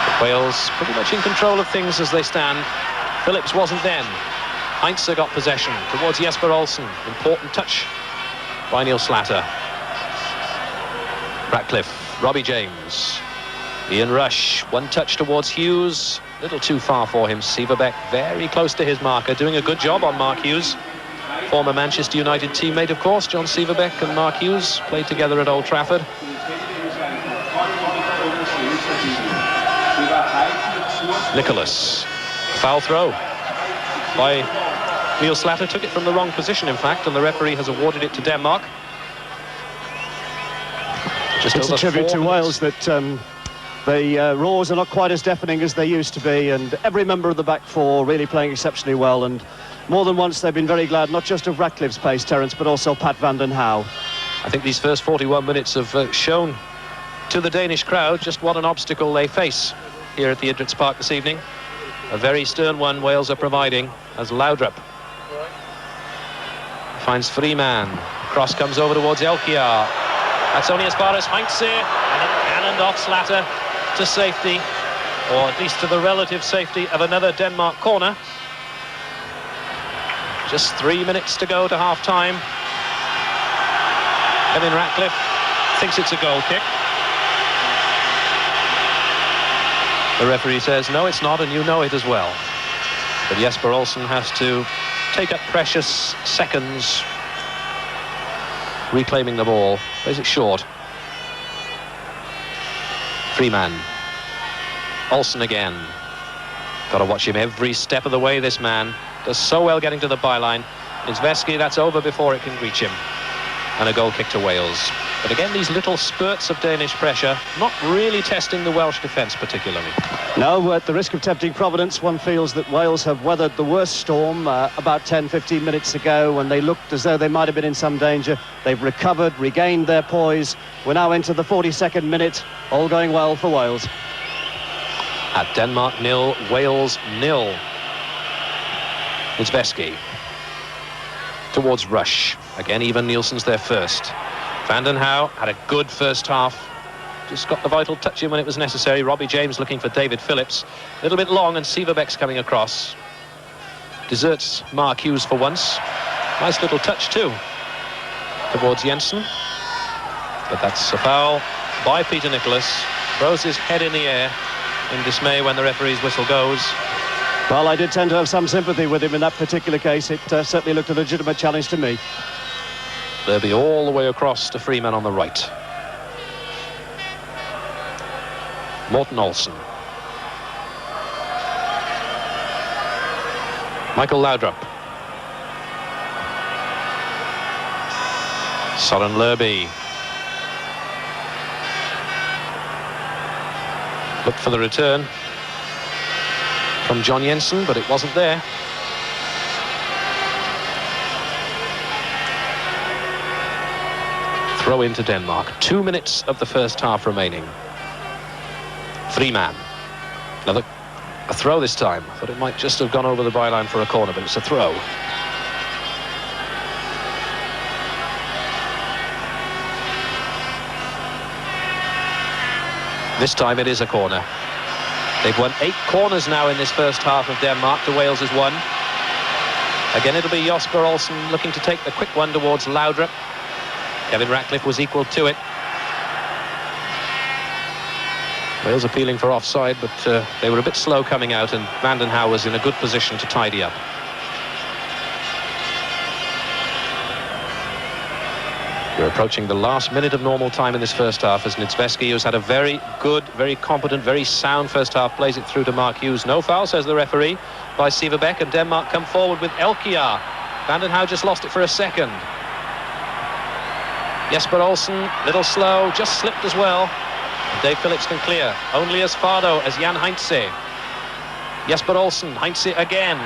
But Wales pretty much in control of things as they stand. Phillips wasn't then. Heinze got possession towards Jesper Olsen. Important touch by Neil Slatter. Ratcliffe, Robbie James. Ian Rush, one touch towards Hughes. A little too far for him. Sieverbeck very close to his marker, doing a good job on Mark Hughes. Former Manchester United teammate, of course. John Sieverbeck and Mark Hughes played together at Old Trafford. Nicholas. Foul throw by Neil Slatter. Took it from the wrong position, in fact, and the referee has awarded it to Denmark. Just it's a tribute to Wales that the roars are not quite as deafening as they used to be, and every member of the back four really playing exceptionally well, and more than once they've been very glad not just of Ratcliffe's pace, Terence, but also Pat Van den Hauwe. I think these first 41 minutes have shown to the Danish crowd just what an obstacle they face here at the Idrætspark this evening. A very stern one Wales are providing, as Laudrup finds Freeman. Cross comes over towards Elkjær. That's only as far as Heinze, and it cannoned off Slatter to safety, or at least to the relative safety of another Denmark corner. Just 3 minutes to go to half-time. Kevin Ratcliffe thinks it's a goal kick. The referee says, no, it's not, and you know it as well. But Jesper Olsen has to take up precious seconds reclaiming the ball. Plays it short. Freeman. Olsen again. Got to watch him every step of the way, this man. Does so well getting to the byline. It's Vesky, that's over before it can reach him. And a goal kick to Wales. But again, these little spurts of Danish pressure, not really testing the Welsh defence particularly. No, at the risk of tempting Providence, one feels that Wales have weathered the worst storm about 10-15 minutes ago when they looked as though they might have been in some danger. They've recovered, regained their poise. We're now into the 42nd minute, all going well for Wales. At Denmark 0, Wales 0. It's Vesky towards Rush. Again, Ivan Nielsen's there first. Van den Hauwe had a good first half. Just got the vital touch in when it was necessary. Robbie James looking for David Phillips. A little bit long, and Sieverbeck's coming across. Deserts Mark Hughes for once. Nice little touch too towards Jensen. But that's a foul by Peter Nicholas. Throws his head in the air in dismay when the referee's whistle goes. Well, I did tend to have some sympathy with him in that particular case. It certainly looked a legitimate challenge to me. Lerby all the way across to Freeman on the right. Morten Olsen. Michael Laudrup. Søren Lerby. Looked for the return from John Jensen, but it wasn't there. Throw into Denmark. 2 minutes of the first half remaining. Freeman. Another a throw this time. Thought it might just have gone over the byline for a corner, but it's a throw. This time it is a corner. They've won 8 corners now in this first half of Denmark to Wales' 1. Again, it'll be Jasper Olsen looking to take the quick one towards Laudrup. Kevin Ratcliffe was equal to it. Wales appealing for offside, but they were a bit slow coming out, and Vanden Hauwe was in a good position to tidy up. We're approaching the last minute of normal time in this first half as Niedzwiecki, who's had a very good, very competent, very sound first half, plays it through to Mark Hughes. No foul, says the referee, by Siverbeck, and Denmark come forward with Elkjær. Vanden Hauwe just lost it for a second. Jesper Olsen, little slow, just slipped as well. And Dave Phillips can clear, only as far though as Jan Heinze. Jesper Olsen, Heinze again.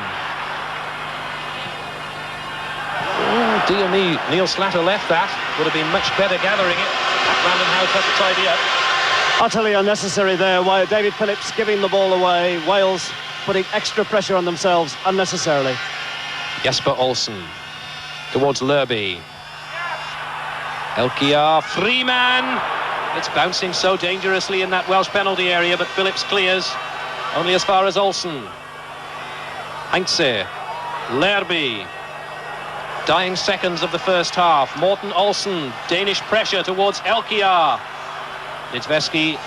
Oh, dear me, Neil Slatter left that. Would have been much better gathering it. Vanden Hauwe had to tidy up. Utterly unnecessary there. Why David Phillips giving the ball away. Wales putting extra pressure on themselves unnecessarily. Jesper Olsen towards Lerby. Elkjær, free man. It's bouncing so dangerously in that Welsh penalty area, but Phillips clears. Only as far as Olsen. Heinze. Lerby. Dying seconds of the first half. Morten Olsen, Danish pressure towards Elkjær. Niedzwiecki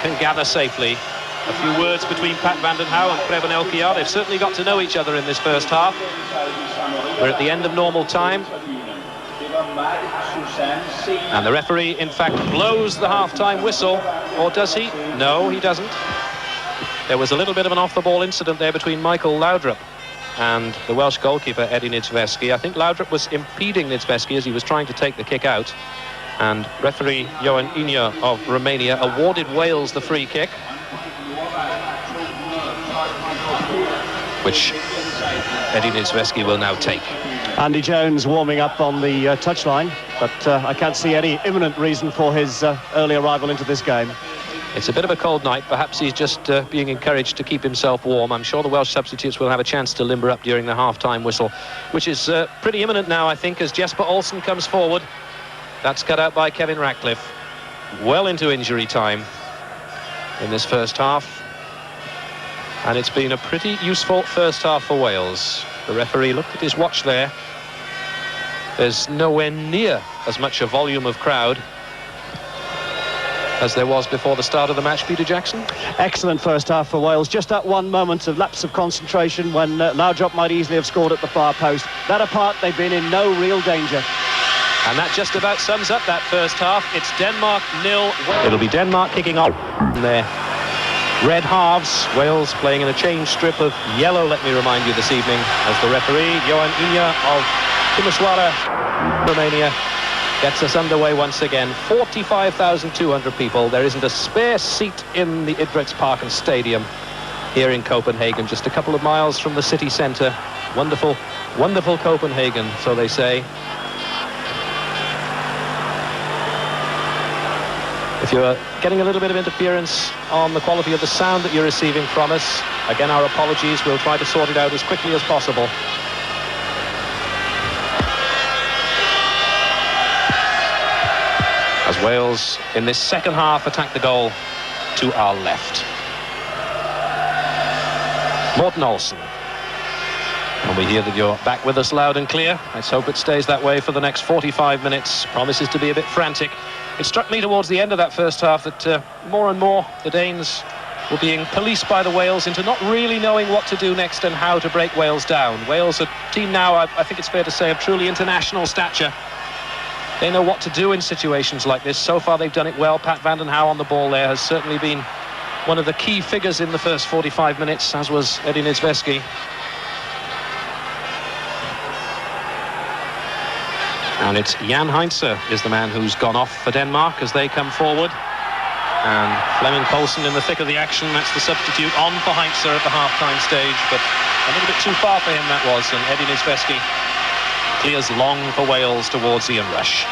can gather safely. A few words between Pat Vanden Hauwe and Preben Elkjær. They've certainly got to know each other in this first half. We're at the end of normal time. And the referee, in fact, blows the half-time whistle. Or does he? No, he doesn't. There was a little bit of an off-the-ball incident there between Michael Laudrup and the Welsh goalkeeper, Eddie Niedzwiecki. I think Laudrup was impeding Niedzwiecki as he was trying to take the kick out. And referee Johan Inge of Romania awarded Wales the free kick, which Eddie Niedzwiecki will now take. Andy Jones warming up on the touchline, but I can't see any imminent reason for his early arrival into this game. It's a bit of a cold night. Perhaps he's just being encouraged to keep himself warm. I'm sure the Welsh substitutes will have a chance to limber up during the half-time whistle, which is pretty imminent now, I think, as Jesper Olsen comes forward. That's cut out by Kevin Ratcliffe. Well into injury time in this first half. And it's been a pretty useful first half for Wales. The referee looked at his watch there. There's nowhere near as much a volume of crowd as there was before the start of the match. Peter Jackson? Excellent first half for Wales. Just that one moment of lapse of concentration when Laudrup might easily have scored at the far post. That apart, they've been in no real danger. And that just about sums up that first half. It's Denmark 0. It'll be Denmark kicking off there. Red halves, Wales playing in a change strip of yellow, let me remind you, this evening, as the referee, Johan Inge of Timișoara, Romania, gets us underway once again. 45,200 people. There isn't a spare seat in the Idrætsparken Stadium here in Copenhagen, just a couple of miles from the city centre. Wonderful, wonderful Copenhagen, so they say. If you're getting a little bit of interference on the quality of the sound that you're receiving from us, again, our apologies. We'll try to sort it out as quickly as possible. As Wales, in this second half, attack the goal to our left. Morten Olsen. And we hear that you're back with us loud and clear. Let's hope it stays that way for the next 45 minutes. Promises to be a bit frantic. It struck me towards the end of that first half that more and more the Danes were being policed by the Wales into not really knowing what to do next and how to break Wales down. Wales, a team now, I think it's fair to say, of truly international stature. They know what to do in situations like this. So far they've done it well. Pat Vanden Hauwe on the ball there has certainly been one of the key figures in the first 45 minutes, as was Eddie Niedzwiecki. And it's Jan Heinze is the man who's gone off for Denmark as they come forward. And Flemming Poulsen in the thick of the action. That's the substitute on for Heinze at the half-time stage, but a little bit too far for him that was, and Eddie Niedzwiecki clears long for Wales towards the inrush.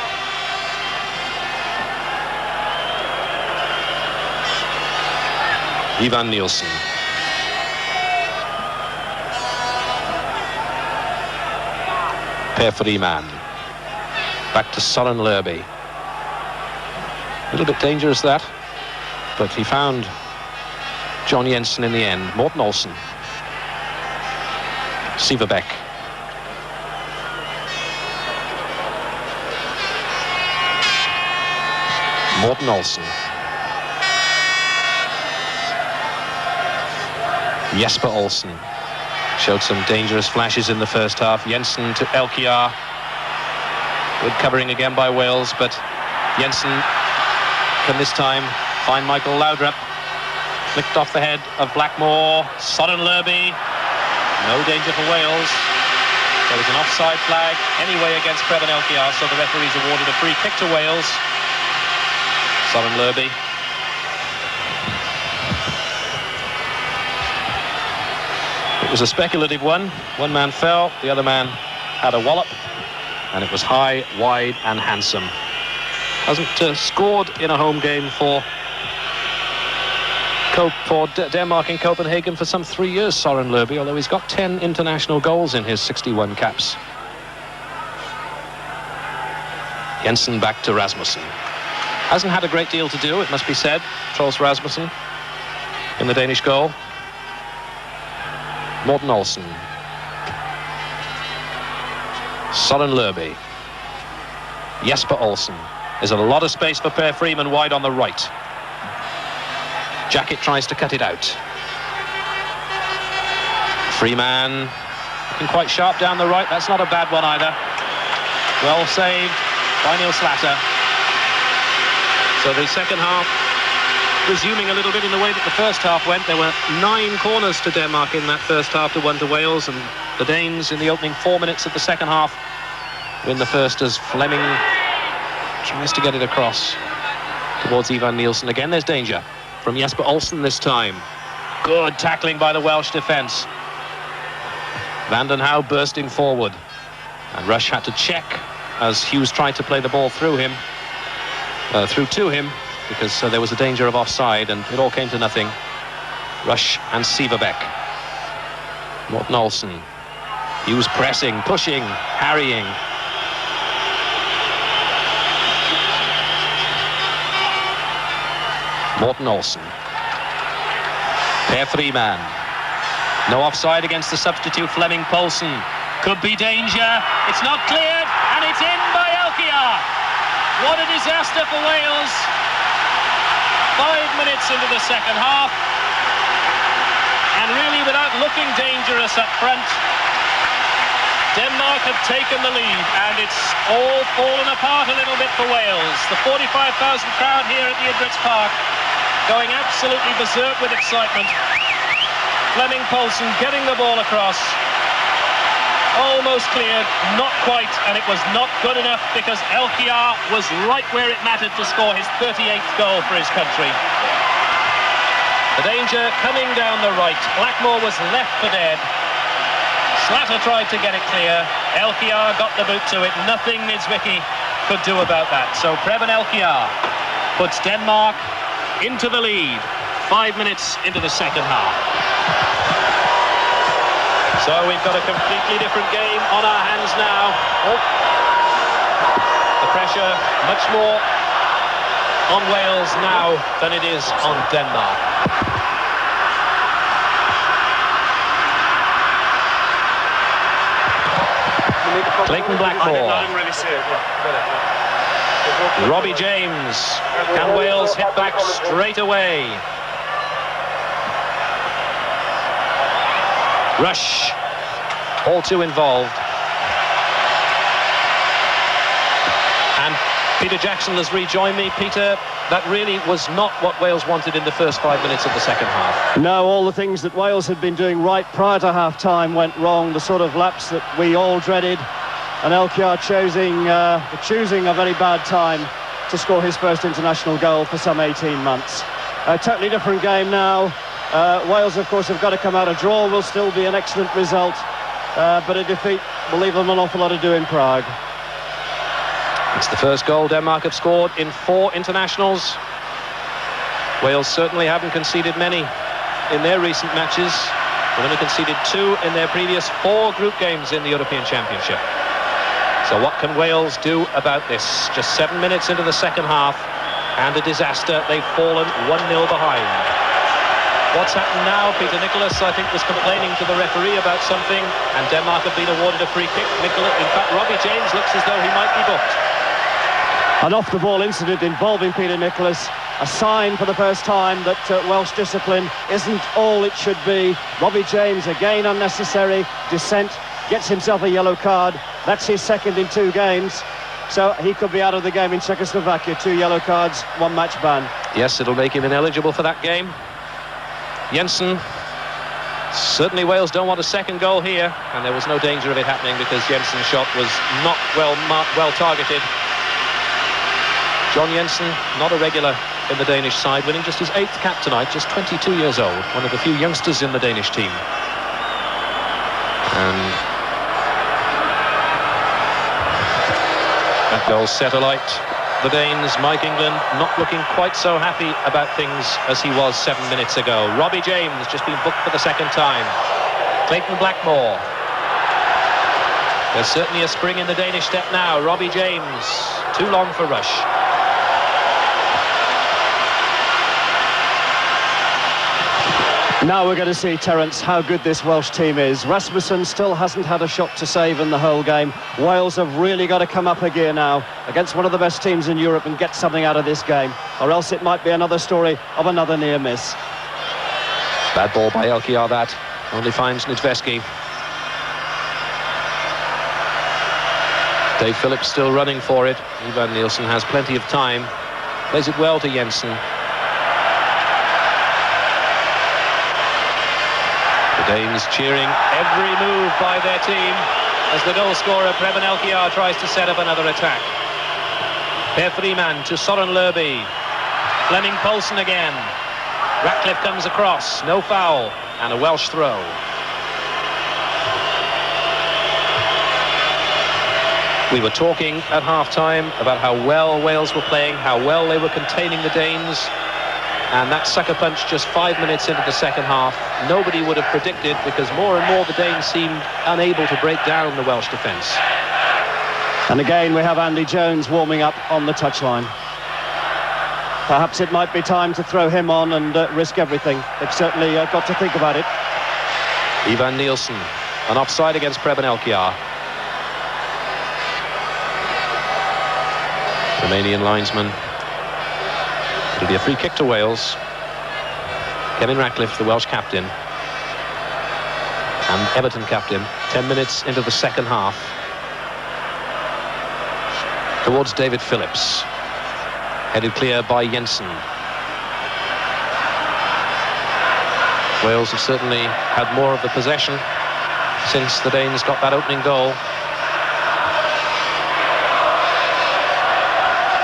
Ivan Nielsen. Per Freeman. Back to Søren Lerby. A little bit dangerous that, but he found John Jensen in the end. Morten Olsen. Sieverbeck. Morten Olsen. Jesper Olsen showed some dangerous flashes in the first half. Jensen to Elkjær. Good covering again by Wales, but Jensen can this time find Michael Laudrup. Flicked off the head of Blackmore. Søren Lerby. No danger for Wales. There was an offside flag anyway against Preben Elkjær, so the referees awarded a free kick to Wales. Søren Lerby. It was a speculative one. One man fell, the other man had a wallop, and it was high, wide and handsome. Hasn't scored in a home game for Denmark in Copenhagen for some 3 years, Søren Lerby, although he's got 10 international goals in his 61 caps. Jensen back to Rasmussen. Hasn't had a great deal to do, it must be said, Troels Rasmussen in the Danish goal. Morten Olsen. Søren Lerby. Jesper Olsen. There's a lot of space for Per Freeman wide on the right. Jacket tries to cut it out. Freeman looking quite sharp down the right. That's not a bad one either. Well saved by Niels Slatter. So the second half resuming a little bit in the way that the first half went. There were 9 corners to Denmark in that first half to 1 to Wales, and the Danes in the opening 4 minutes of the second half win the first as Fleming tries to get it across towards Ivan Nielsen. Again, there's danger from Jesper Olsen this time. Good tackling by the Welsh defence. Van den Hauwe bursting forward, and Rush had to check as Hughes tried to play the ball through to him, because there was a danger of offside, and it all came to nothing. Rush and Sieverbeck. Morten Olsen. Hughes pressing, pushing, harrying. Morten Olsen. Per Freeman. No offside against the substitute Flemming Poulsen. Could be danger. It's not cleared, and it's in by Elkjær. What a disaster for Wales. 5 minutes into the second half, and really without looking dangerous up front, Denmark have taken the lead, and it's all fallen apart a little bit for Wales. The 45,000 crowd here at the Idretts Park going absolutely berserk with excitement. Flemming Poulsen getting the ball across. Almost cleared, not quite, and it was not good enough because Elkjær was right where it mattered to score his 38th goal for his country. The danger coming down the right. Blackmore was left for dead. Slatter tried to get it clear. Elkjær got the boot to it. Nothing Nidswicki could do about that. So Preben Elkjær puts Denmark into the lead 5 minutes into the second half. So we've got a completely different game on our hands now. Oh. The pressure much more on Wales now than it is on Denmark. Clayton Blackmore. Robbie James. Can Wales hit back straight away? Rush, all too involved. And Peter Jackson has rejoined me. Peter, that really was not what Wales wanted in the first 5 minutes of the second half. No, all the things that Wales had been doing right prior to half-time went wrong, the sort of lapse that we all dreaded, and Elkjær choosing a very bad time to score his first international goal for some 18 months. A totally different game now. Wales, of course, have got to come out. A draw will still be an excellent result, but a defeat will leave them an awful lot to do in Prague. It's the first goal Denmark have scored in 4 internationals. Wales certainly haven't conceded many in their recent matches. They've only conceded 2 in their previous 4 group games in the European Championship. So what can Wales do about this? Just 7 minutes into the second half, and a disaster. They've fallen 1-0 behind. What's happened now? Peter Nicholas, I think, was complaining to the referee about something, and Denmark have been awarded a free kick. In fact, Robbie James looks as though he might be booked. An off-the-ball incident involving Peter Nicholas. A sign for the first time that Welsh discipline isn't all it should be. Robbie James, again unnecessary dissent, gets himself a yellow card. That's his second in 2 games. So he could be out of the game in Czechoslovakia. 2 yellow cards, 1 match ban. Yes, it'll make him ineligible for that game. Jensen, certainly Wales don't want a second goal here, and there was no danger of it happening because Jensen's shot was not well targeted. John Jensen, not a regular in the Danish side, winning just his 8th cap tonight, just 22 years old, one of the few youngsters in the Danish team. And that goal set alight the Danes. Mike England not looking quite so happy about things as he was 7 minutes ago. Robbie James just been booked for the second time. Clayton Blackmore. There's certainly a spring in the Danish step now. Robbie James, too long for Rush. Now we're going to see, Terence, how good this Welsh team is. Rasmussen still hasn't had a shot to save in the whole game. Wales have really got to come up a gear now against one of the best teams in Europe and get something out of this game, or else it might be another story of another near miss. Bad ball by Elkiar, that only finds Nedvesky. Dave Phillips still running for it. Ivan Nielsen has plenty of time. Plays it well to Jensen. Danes cheering every move by their team as the goal scorer Preben Elkiar tries to set up another attack. Per Freeman to Soren Lerby. Flemming Poulsen again. Ratcliffe comes across, no foul, and a Welsh throw. We were talking at half-time about how well Wales were playing, how well they were containing the Danes. And that sucker punch just 5 minutes into the second half, nobody would have predicted, because more and more the Danes seemed unable to break down the Welsh defence. And again we have Andy Jones warming up on the touchline. Perhaps it might be time to throw him on and risk everything. They've certainly got to think about it. Ivan Nielsen, an offside against Preben Elkiar. Romanian linesman. It'll be a free kick to Wales. Kevin Ratcliffe, the Welsh captain, and Everton captain, 10 minutes into the second half. Towards David Phillips. Headed clear by Jensen. Wales have certainly had more of the possession since the Danes got that opening goal.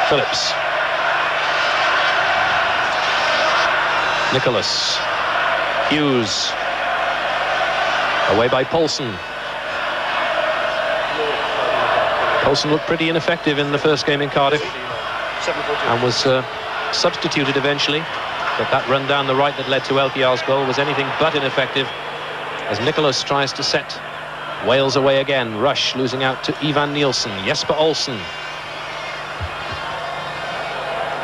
Phillips. Nicholas. Hughes. Away by Poulsen. Poulsen looked pretty ineffective in the first game in Cardiff and was substituted eventually, but that run down the right that led to Elkiar's goal was anything but ineffective as Nicholas tries to set Wales away again. Rush losing out to Ivan Nielsen. Jesper Olsen.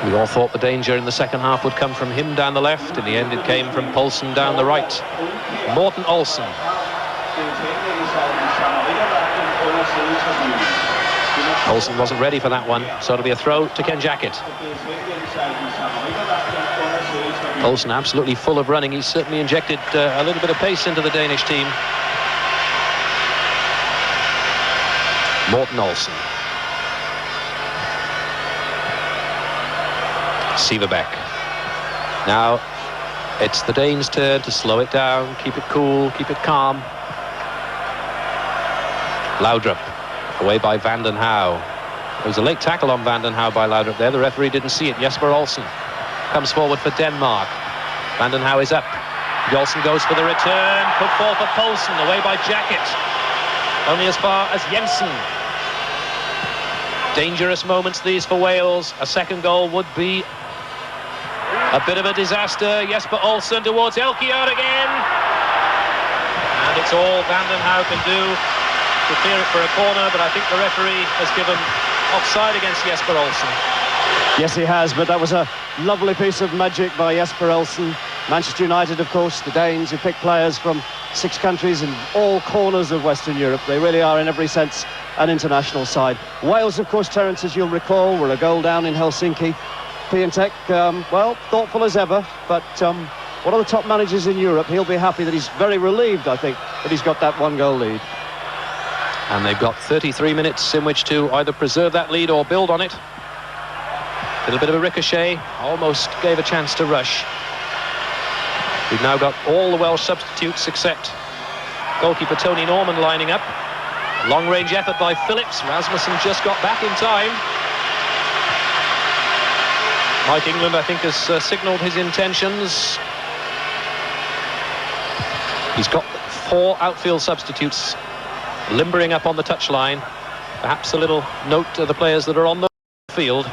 We all thought the danger in the second half would come from him down the left. In the end, it came from Poulsen down the right. Morten Olsen. Olsen wasn't ready for that one, so it'll be a throw to Ken Jackett. Olsen absolutely full of running. He's certainly injected a little bit of pace into the Danish team. Morten Olsen. Sieverbeck. Now it's the Danes' turn to slow it down, keep it cool, keep it calm. Laudrup, away by Van den Hauwe. There was a late tackle on Van den Hauwe by Laudrup there. The referee didn't see it. Jesper Olsen comes forward for Denmark. Van den Hauwe is up. Olsen goes for the return. Put forward for Poulsen, away by Jackett. Only as far as Jensen. Dangerous moments these for Wales. A second goal would be a bit of a disaster. Jesper Olsen towards Elkiar again. And it's all Van den Hauwe can do to clear it for a corner, but I think the referee has given offside against Jesper Olsen. Yes, he has, but that was a lovely piece of magic by Jesper Olsen. Manchester United, of course, the Danes, who pick players from 6 countries in all corners of Western Europe. They really are, in every sense, an international side. Wales, of course, Terence, as you'll recall, were a goal down in Helsinki. Piatek, well, thoughtful as ever, but one of the top managers in Europe. He'll be happy that he's very relieved, I think, that he's got that 1-goal lead. And they've got 33 minutes in which to either preserve that lead or build on it. A little bit of a ricochet, almost gave a chance to Rush. We've now got all the Welsh substitutes except goalkeeper Tony Norman lining up. Long-range effort by Phillips. Rasmussen just got back in time. Mike England, I think, has signalled his intentions. He's got 4 outfield substitutes limbering up on the touchline. Perhaps a little note to the players that are on the field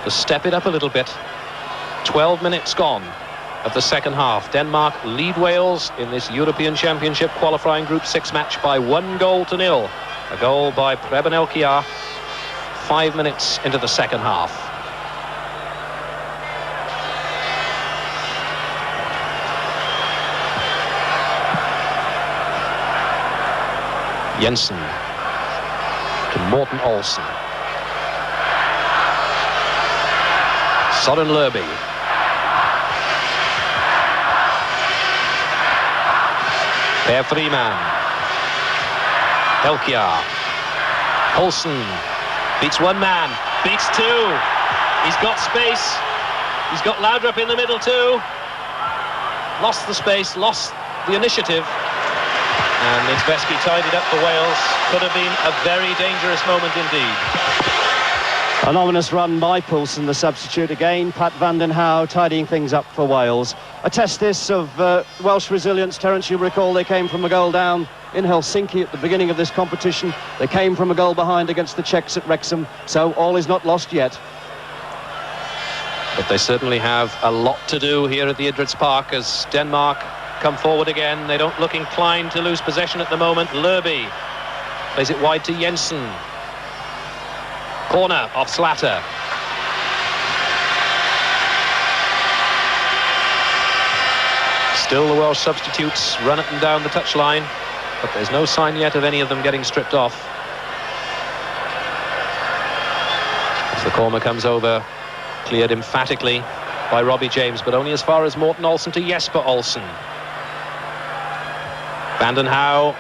to step it up a little bit. 12 minutes gone of the second half. Denmark lead Wales in this European Championship qualifying Group 6 match by 1-0. A goal by Preben Elkjær 5 minutes into the second half. Jensen to Morten Olsen. Søren Lerby. Per Freeman. Elkjær. Olsen beats 1 man, beats 2. He's got space. He's got Laudrup in the middle too. Lost the space, lost the initiative. And Niedzwiecki tidied up for Wales. Could have been a very dangerous moment indeed. An ominous run by Poulsen, the substitute again. Pat van den Hauwe tidying things up for Wales. A test this of Welsh resilience. Terence, you'll recall they came from a goal down in Helsinki at the beginning of this competition. They came from a goal behind against the Czechs at Wrexham. So all is not lost yet. But they certainly have a lot to do here at the Idretts Park as Denmark come forward again. They don't look inclined to lose possession at the moment. Lerby plays it wide to Jensen. Corner off Slater. Still the Welsh substitutes run up and down the touchline, but there's no sign yet of any of them getting stripped off. As the corner comes over, cleared emphatically by Robbie James, but only as far as Morten Olsen to Jesper Olsen. Van den Hauwe,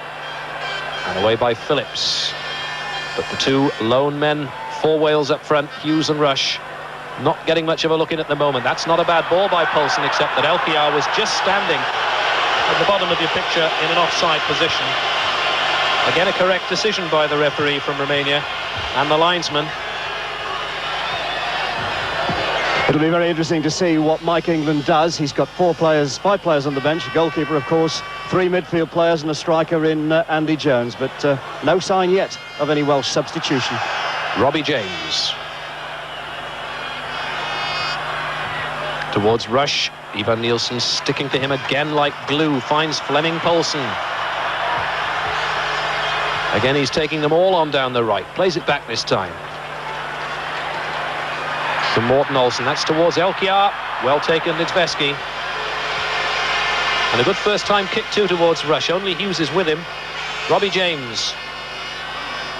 and away by Phillips. But the 2 lone men for Wales up front, Hughes and Rush, not getting much of a look in at the moment. That's not a bad ball by Poulsen, except that Elkjær was just standing at the bottom of your picture in an offside position. Again, a correct decision by the referee from Romania and the linesman. It'll be very interesting to see what Mike England does. He's got 5 players on the bench, a goalkeeper, of course, 3 midfield players and a striker in Andy Jones, but no sign yet of any Welsh substitution. Robbie James. Towards Rush. Ivan Nielsen sticking to him again like glue. Finds Flemming Poulsen. Again, he's taking them all on down the right. Plays it back this time to Morten Olsen. That's towards Elkjær. Well taken, Niedzwiecki. And a good first-time kick too towards Rush. Only Hughes is with him. Robbie James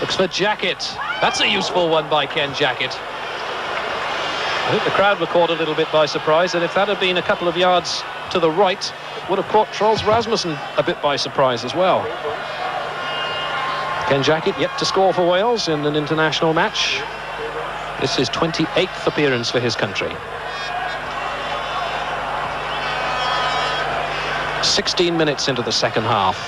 looks for Jackett. That's a useful one by Ken Jackett. I think the crowd were caught a little bit by surprise, and if that had been a couple of yards to the right, it would have caught Troels Rasmussen a bit by surprise as well. Ken Jackett yet to score for Wales in an international match. This is 28th appearance for his country. 16 minutes into the second half.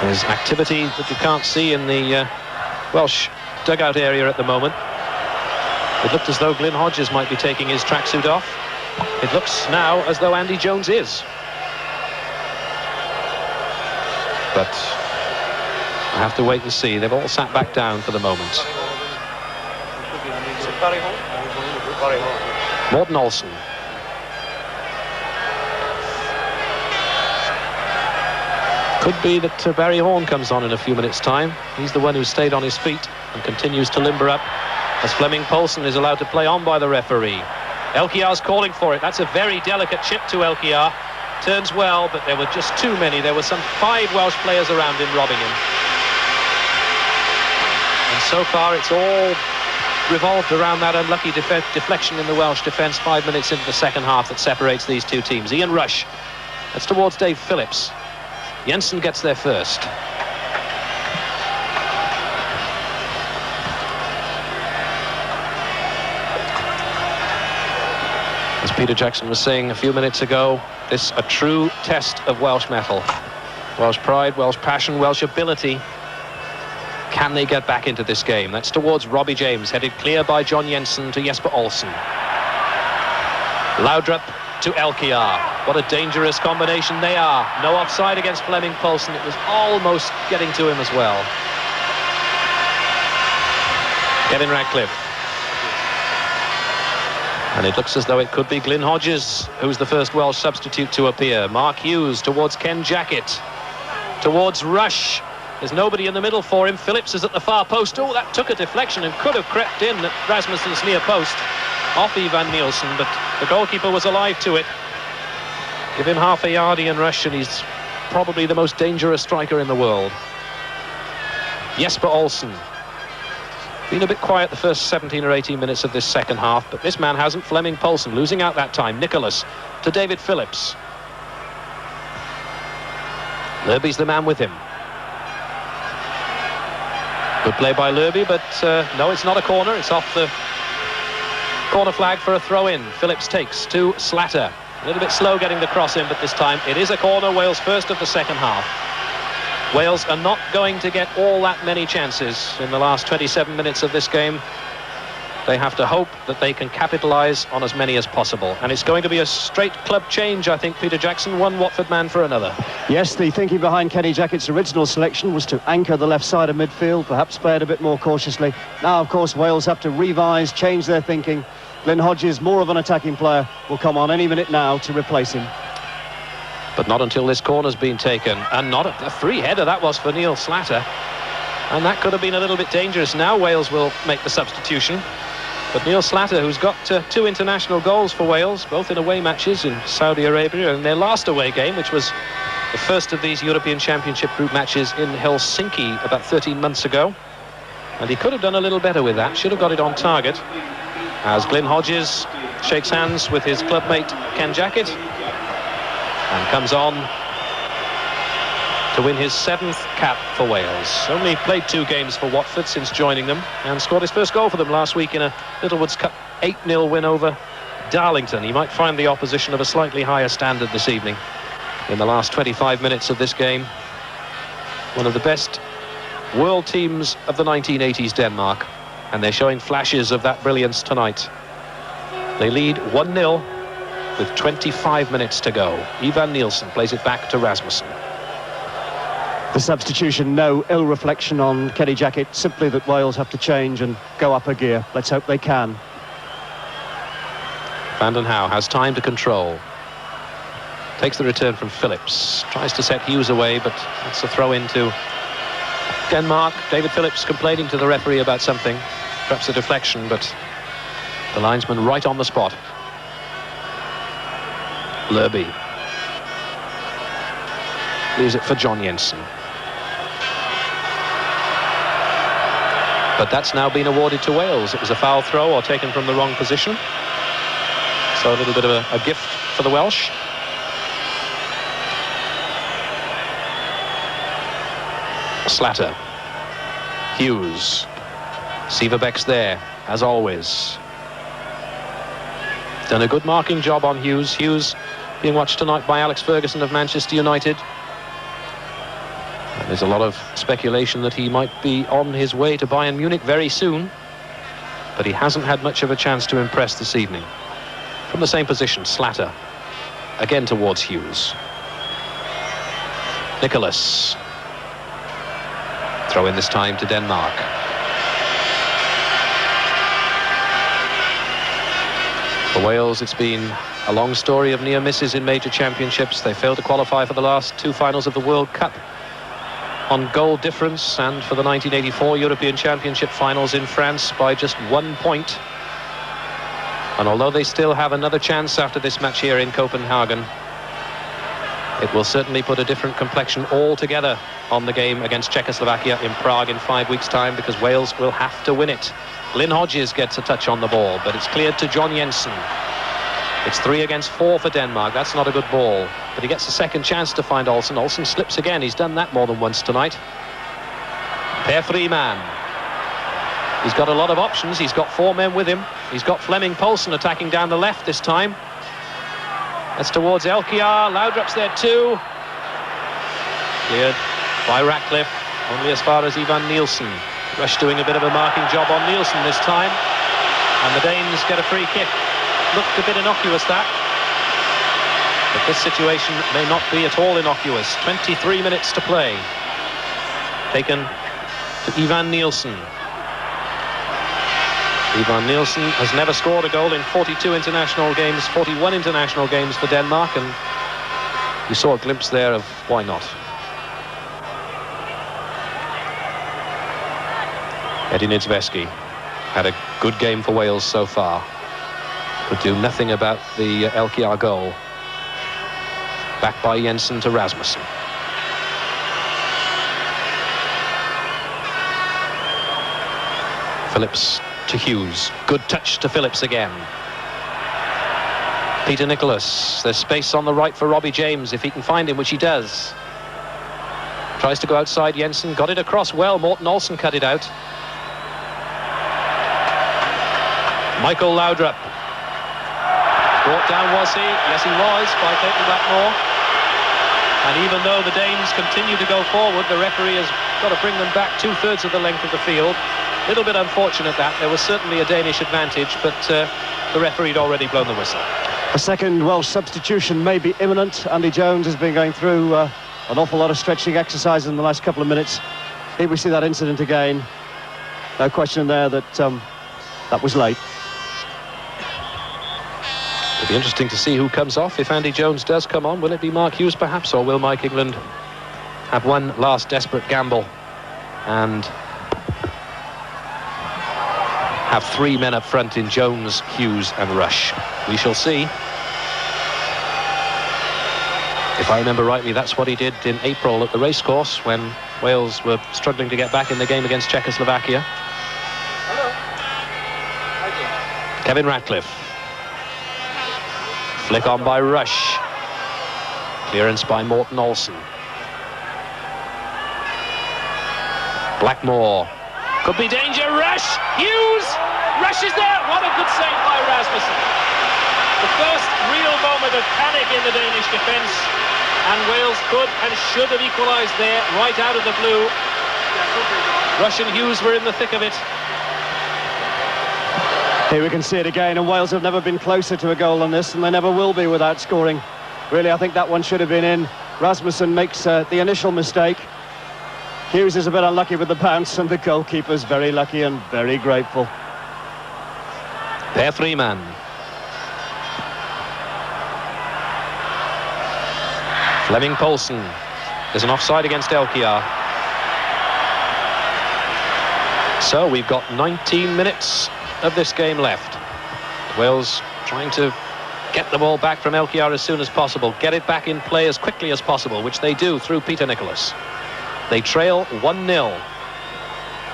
There's activity that you can't see in the Welsh dugout area at the moment. It looked as though Glyn Hodges might be taking his tracksuit off. It looks now as though Andy Jones is. But I have to wait and see. They've all sat back down for the moment. Morten Olsen. Could be that Barry Horn comes on in a few minutes' time. He's the one who stayed on his feet and continues to limber up as Flemming Poulsen is allowed to play on by the referee. Elkiar's calling for it. That's a very delicate chip to Elkiar. Turns well, but there were just too many. There were some 5 Welsh players around him robbing him. And so far it's all revolved around that unlucky deflection in the Welsh defence 5 minutes into the second half that separates these two teams. Ian Rush, that's towards Dave Phillips. Jensen gets there first. As Peter Jackson was saying a few minutes ago, this a true test of Welsh mettle. Welsh pride, Welsh passion, Welsh ability. Can they get back into this game? That's towards Robbie James, headed clear by John Jensen to Jesper Olsen. Laudrup to Elkiar. What a dangerous combination they are. No offside against Flemming Poulsen. It was almost getting to him as well. Kevin Radcliffe. And it looks as though it could be Glyn Hodges, who's the first Welsh substitute to appear. Mark Hughes towards Ken Jackett. Towards Rush. There's nobody in the middle for him. Phillips is at the far post. Oh, that took a deflection and could have crept in at Rasmussen's near post. Off Ivan Nielsen, but the goalkeeper was alive to it. Give him half a yard, Ian Rush, and he's probably the most dangerous striker in the world. Jesper Olsen. Been a bit quiet the first 17 or 18 minutes of this second half, but this man hasn't. Flemming Poulsen losing out that time. Nicholas to David Phillips. Lerby's the man with him. Good play by Lerby, but no, it's not a corner. It's off the corner flag for a throw-in. Phillips takes to Slatter. A little bit slow getting the cross in, but this time it is a corner. Wales first of the second half. Wales are not going to get all that many chances in the last 27 minutes of this game. They have to hope that they can capitalise on as many as possible. And it's going to be a straight club change, I think, Peter Jackson. One Watford man for another. Yes, the thinking behind Kenny Jackett's original selection was to anchor the left side of midfield, perhaps play it a bit more cautiously. Now, of course, Wales have to revise, change their thinking. Glyn Hodges, more of an attacking player, will come on any minute now to replace him. But not until this corner's been taken. And not a free header that was for Neil Slatter. And that could have been a little bit dangerous. Now Wales will make the substitution. But Neil Slatter, who's got 2 international goals for Wales, both in away matches in Saudi Arabia, and their last away game, which was the first of these European Championship group matches in Helsinki about 13 months ago. And he could have done a little better with that. Should have got it on target. As Glyn Hodges shakes hands with his clubmate Ken Jackett and comes on to win his 7th cap for Wales. Only played 2 games for Watford since joining them and scored his first goal for them last week in a Littlewoods Cup 8-0 win over Darlington. He might find the opposition of a slightly higher standard this evening. In the last 25 minutes of this game, one of the best world teams of the 1980s, Denmark, and they're showing flashes of that brilliance tonight. They lead 1-0 with 25 minutes to go. Ivan Nielsen plays it back to Rasmussen. The substitution, no ill reflection on Kenny Jackett, simply that Wales have to change and go up a gear. Let's hope they can. Vanden Hauwe has time to control. Takes the return from Phillips. Tries to set Hughes away, but that's a throw into Denmark. David Phillips complaining to the referee about something. Perhaps a deflection, but the linesman right on the spot. Lerby leaves it for John Jensen. But that's now been awarded to Wales. It was a foul throw or taken from the wrong position. So a little bit of a gift for the Welsh. Slatter. Hughes. Sieverbeck's there, as always. Done a good marking job on Hughes. Hughes being watched tonight by Alex Ferguson of Manchester United. And there's a lot of speculation that he might be on his way to Bayern Munich very soon. But he hasn't had much of a chance to impress this evening. From the same position, Slatter. Again towards Hughes. Nicholas. Throw in this time to Denmark. For Wales, it's been a long story of near misses in major championships. They failed to qualify for the last 2 finals of the World Cup on goal difference, and for the 1984 European Championship finals in France by just 1 point. And although they still have another chance after this match here in Copenhagen, it will certainly put a different complexion altogether on the game against Czechoslovakia in Prague in 5 weeks' time, because Wales will have to win it. Lynn Hodges gets a touch on the ball, but it's cleared to John Jensen. It's 3 against 4 for Denmark. That's not a good ball, but he gets a second chance to find Olsen. Olsen slips again. He's done that more than once tonight. Per Freeman. He's got a lot of options. He's got 4 men with him. He's got Flemming Poulsen attacking down the left this time. That's towards Elkiar. Laudrup's there too. Cleared by Ratcliffe, only as far as Ivan Nielsen. Rush doing a bit of a marking job on Nielsen this time. And the Danes get a free kick. Looked a bit innocuous, that. But this situation may not be at all innocuous. 23 minutes to play. Taken to Ivan Nielsen. Ivan Nielsen has never scored a goal in 42 international games, 41 international games for Denmark, and you saw a glimpse there of why not. Eddie Niedzwiecki had a good game for Wales so far. Could do nothing about the Elkiar goal. Back by Jensen to Rasmussen. Phillips to Hughes. Good touch to Phillips again. Peter Nicholas. There's space on the right for Robbie James if he can find him, which he does. Tries to go outside Jensen. Got it across well. Morten Olsen cut it out. Michael Laudrup. Brought down, was he? Yes, he was, by Clayton Blackmore. And even though the Danes continue to go forward, the referee has got to bring them back 2/3 of the length of the field. Little bit unfortunate that. There was certainly a Danish advantage, but the referee had already blown the whistle. A second Welsh substitution may be imminent. Andy Jones has been going through an awful lot of stretching exercise in the last couple of minutes. Here we see that incident again. No question there that that was late. It'll be interesting to see who comes off. If Andy Jones does come on, will it be Mark Hughes perhaps, or will Mike England have one last desperate gamble and have 3 men up front in Jones, Hughes and Rush? We shall see. If I remember rightly, that's what he did in April at the racecourse when Wales were struggling to get back in the game against Czechoslovakia. Hello. Kevin Ratcliffe. Flick on by Rush. Clearance by Morten Olsen. Blackmore. Could be danger. Rush! Hughes! Rush is there! What a good save by Rasmussen. The first real moment of panic in the Danish defence, and Wales could and should have equalised there right out of the blue. Rush and Hughes were in the thick of it. Here we can see it again, and Wales have never been closer to a goal than this, and they never will be without scoring. Really, I think that one should have been in. Rasmussen makes the initial mistake. Hughes is a bit unlucky with the bounce, and the goalkeeper's very lucky and very grateful. Per Freeman. Flemming Poulsen. There's an offside against Elkiar. So we've got 19 minutes of this game left. Wales trying to get the ball back from Elkiar as soon as possible, get it back in play as quickly as possible, which they do through Peter Nicholas. They trail 1-0.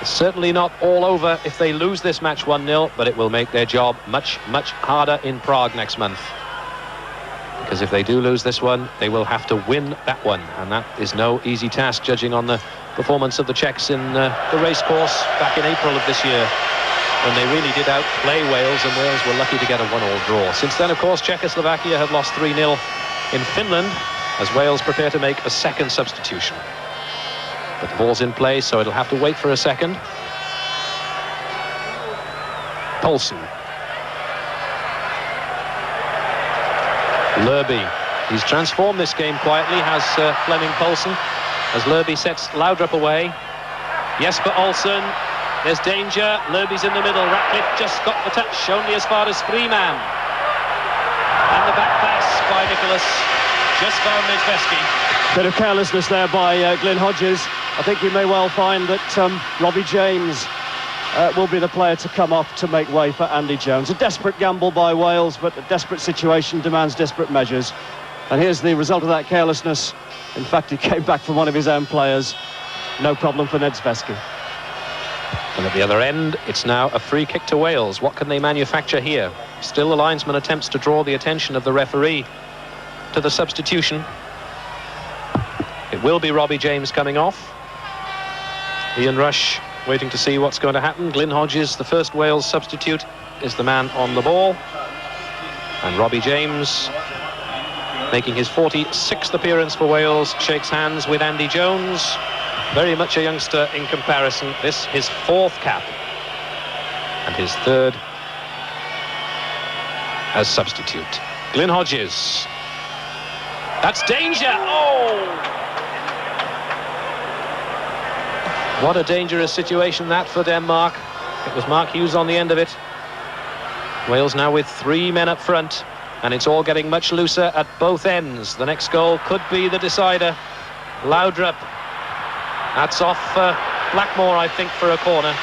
It's certainly not all over if they lose this match 1-0, but it will make their job much, much harder in Prague next month. Because if they do lose this one, they will have to win that one, and that is no easy task, judging on the performance of the Czechs in the racecourse back in April of this year, when they really did outplay Wales, and Wales were lucky to get a 1-1 draw. Since then, of course, Czechoslovakia have lost 3-0 in Finland, as Wales prepare to make a second substitution. But the ball's in play, so it'll have to wait for a second. Poulsen. Lerby. He's transformed this game quietly, has Flemming Poulsen, as Lerby sets Laudrup away. Jesper Olsen. There's danger. Lerby's in the middle. Ratcliffe just got the touch, only as far as Freeman. And the back pass by Nicholas. Just found Niedzwiecki. Bit of carelessness there by Glyn Hodges. I think you may well find that Robbie James will be the player to come off to make way for Andy Jones. A desperate gamble by Wales, but a desperate situation demands desperate measures. And here's the result of that carelessness. In fact, he came back from one of his own players. No problem for Nedvesky. And at the other end, it's now a free kick to Wales. What can they manufacture here? Still the linesman attempts to draw the attention of the referee to the substitution. It will be Robbie James coming off. Ian Rush waiting to see what's going to happen. Glyn Hodges, the first Wales substitute, is the man on the ball. And Robbie James, making his 46th appearance for Wales, shakes hands with Andy Jones. Very much a youngster in comparison. This his 4th cap and his 3rd as substitute. Glyn Hodges. That's danger. Oh! What a dangerous situation that for Denmark. It was Mark Hughes on the end of it. Wales now with 3 men up front, and it's all getting much looser at both ends. The next goal could be the decider. Laudrup. That's off Blackmore, I think, for a corner.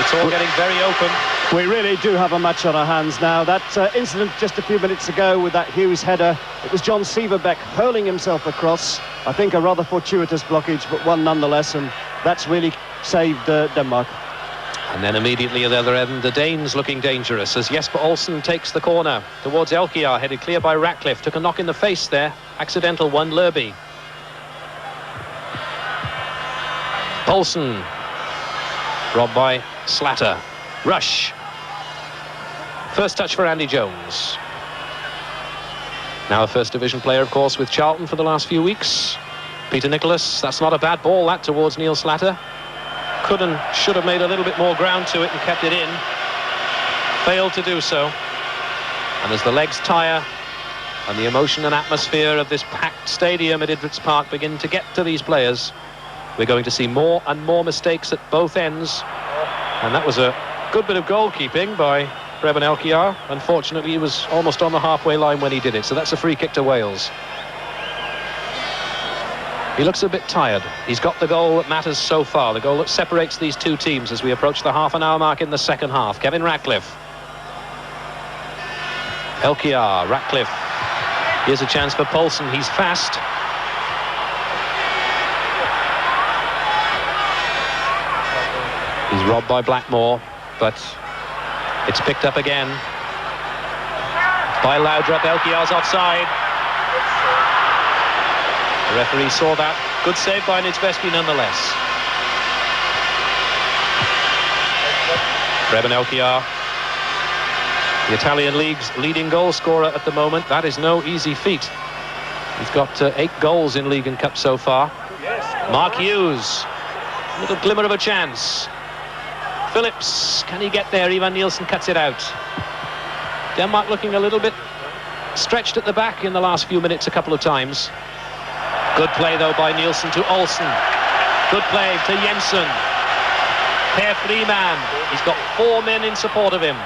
It's all getting very open. We really do have a match on our hands now. That incident just a few minutes ago with that Hughes header, it was John Severbeck hurling himself across. I think a rather fortuitous blockage, but one nonetheless, and that's really saved Denmark. And then immediately at the other end, the Danes looking dangerous as Jesper Olsen takes the corner towards Elkiar, headed clear by Ratcliffe. Took a knock in the face there. Accidental one, Lerby. Olsen. Robbed by Slatter. Rush. First touch for Andy Jones. Now a first division player, of course, with Charlton for the last few weeks. Peter Nicholas, that's not a bad ball, that, towards Neil Slatter. Could and should have made a little bit more ground to it and kept it in. Failed to do so. And as the legs tire and the emotion and atmosphere of this packed stadium at Idritz Park begin to get to these players, we're going to see more and more mistakes at both ends. And that was a good bit of goalkeeping by Preben Elkiar. Unfortunately, he was almost on the halfway line when he did it, so that's a free kick to Wales. He looks a bit tired. He's got the goal that matters so far, the goal that separates these two teams as we approach the half-an-hour mark in the second half. Kevin Ratcliffe. Elkiar, Ratcliffe. Here's a chance for Poulsen. He's fast. He's robbed by Blackmore, but it's picked up again by Laudrup. Elkiar's offside. The referee saw that. Good save by Nedvesky nonetheless. Preben Elkiar, the Italian league's leading goal scorer at the moment. That is no easy feat. He's got 8 goals in league and cup so far. Mark Hughes, a little glimmer of a chance. Phillips, can he get there? Ivan Nielsen cuts it out. Denmark looking a little bit stretched at the back in the last few minutes a couple of times. Good play though by Nielsen to Olsen. Good play to Jensen. Per Freeman. He's got 4 men in support of him.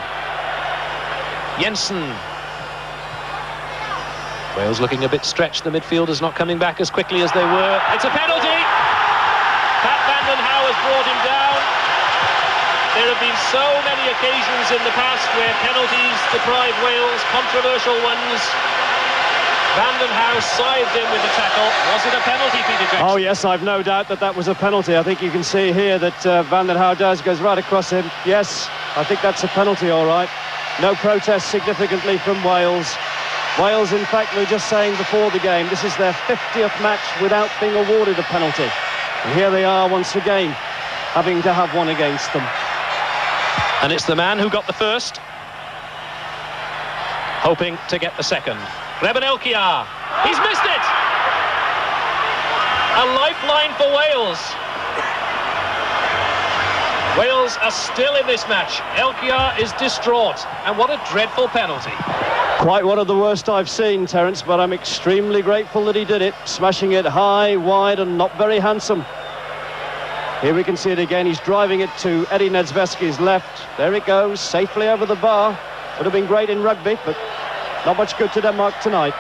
Jensen. Wales looking a bit stretched. The midfielders not coming back as quickly as they were. It's a penalty. Pat Van den Hauwe has brought him down. There have been so many occasions in the past where penalties deprive Wales, controversial ones. Van den Hauwe scythed in with the tackle. Was it a penalty, Peter Jackson? Oh yes, I've no doubt that that was a penalty. I think you can see here that Van den Hauwe goes right across him. Yes, I think that's a penalty, all right. No protest significantly from Wales. Wales, in fact, we were just saying before the game, this is their 50th match without being awarded a penalty. And here they are once again, having to have one against them. And it's the man who got the first, hoping to get the second. Preben Elkiar, he's missed it! A lifeline for Wales. Wales are still in this match. Elkiar is distraught, and what a dreadful penalty. Quite one of the worst I've seen, Terence, but I'm extremely grateful that he did it, smashing it high, wide, and not very handsome. Here we can see it again. He's driving it to Eddie Nedvesky's left. There it goes, safely over the bar. Would have been great in rugby, but not much good to Denmark tonight.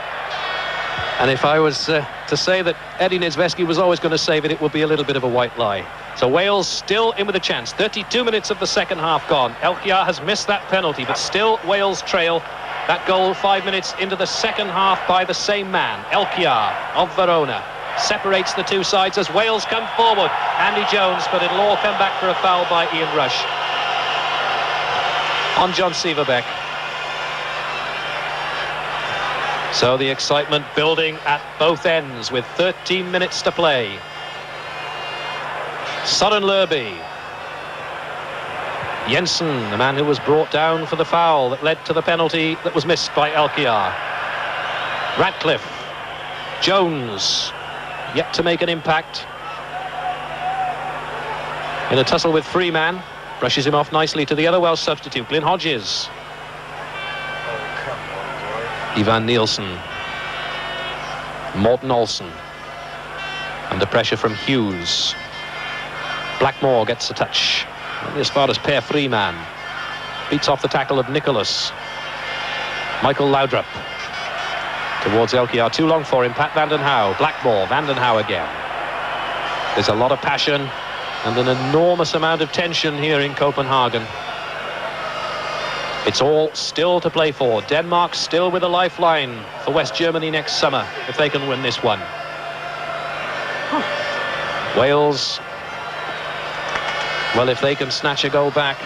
And if I was to say that Eddie Niedzwiecki was always going to save it, it would be a little bit of a white lie. So Wales still in with a chance. 32 minutes of the second half gone. Elchiar has missed that penalty, but still Wales trail. That goal 5 minutes into the second half by the same man. Elchiar of Verona separates the two sides as Wales come forward. Andy Jones, but it'll all come back for a foul by Ian Rush on John Sieverbeck. So the excitement building at both ends with 13 minutes to play. Søren Lerby. Jensen, the man who was brought down for the foul that led to the penalty that was missed by Elchiar. Ratcliffe. Jones, yet to make an impact. In a tussle with Freeman. Brushes him off nicely to the other Welsh substitute, Glyn Hodges. Ivan Nielsen. Morten Olsen. Under pressure from Hughes. Blackmore gets a touch. Only as far as Per Freeman. Beats off the tackle of Nicholas. Michael Laudrup. Towards Elchiar. Too long for him. Pat Van den Hauwe. Blackmore. Van den Hauwe again. There's a lot of passion and an enormous amount of tension here in Copenhagen. It's all still to play for. Denmark still with a lifeline for West Germany next summer if they can win this one. Wales, well, if they can snatch a goal back.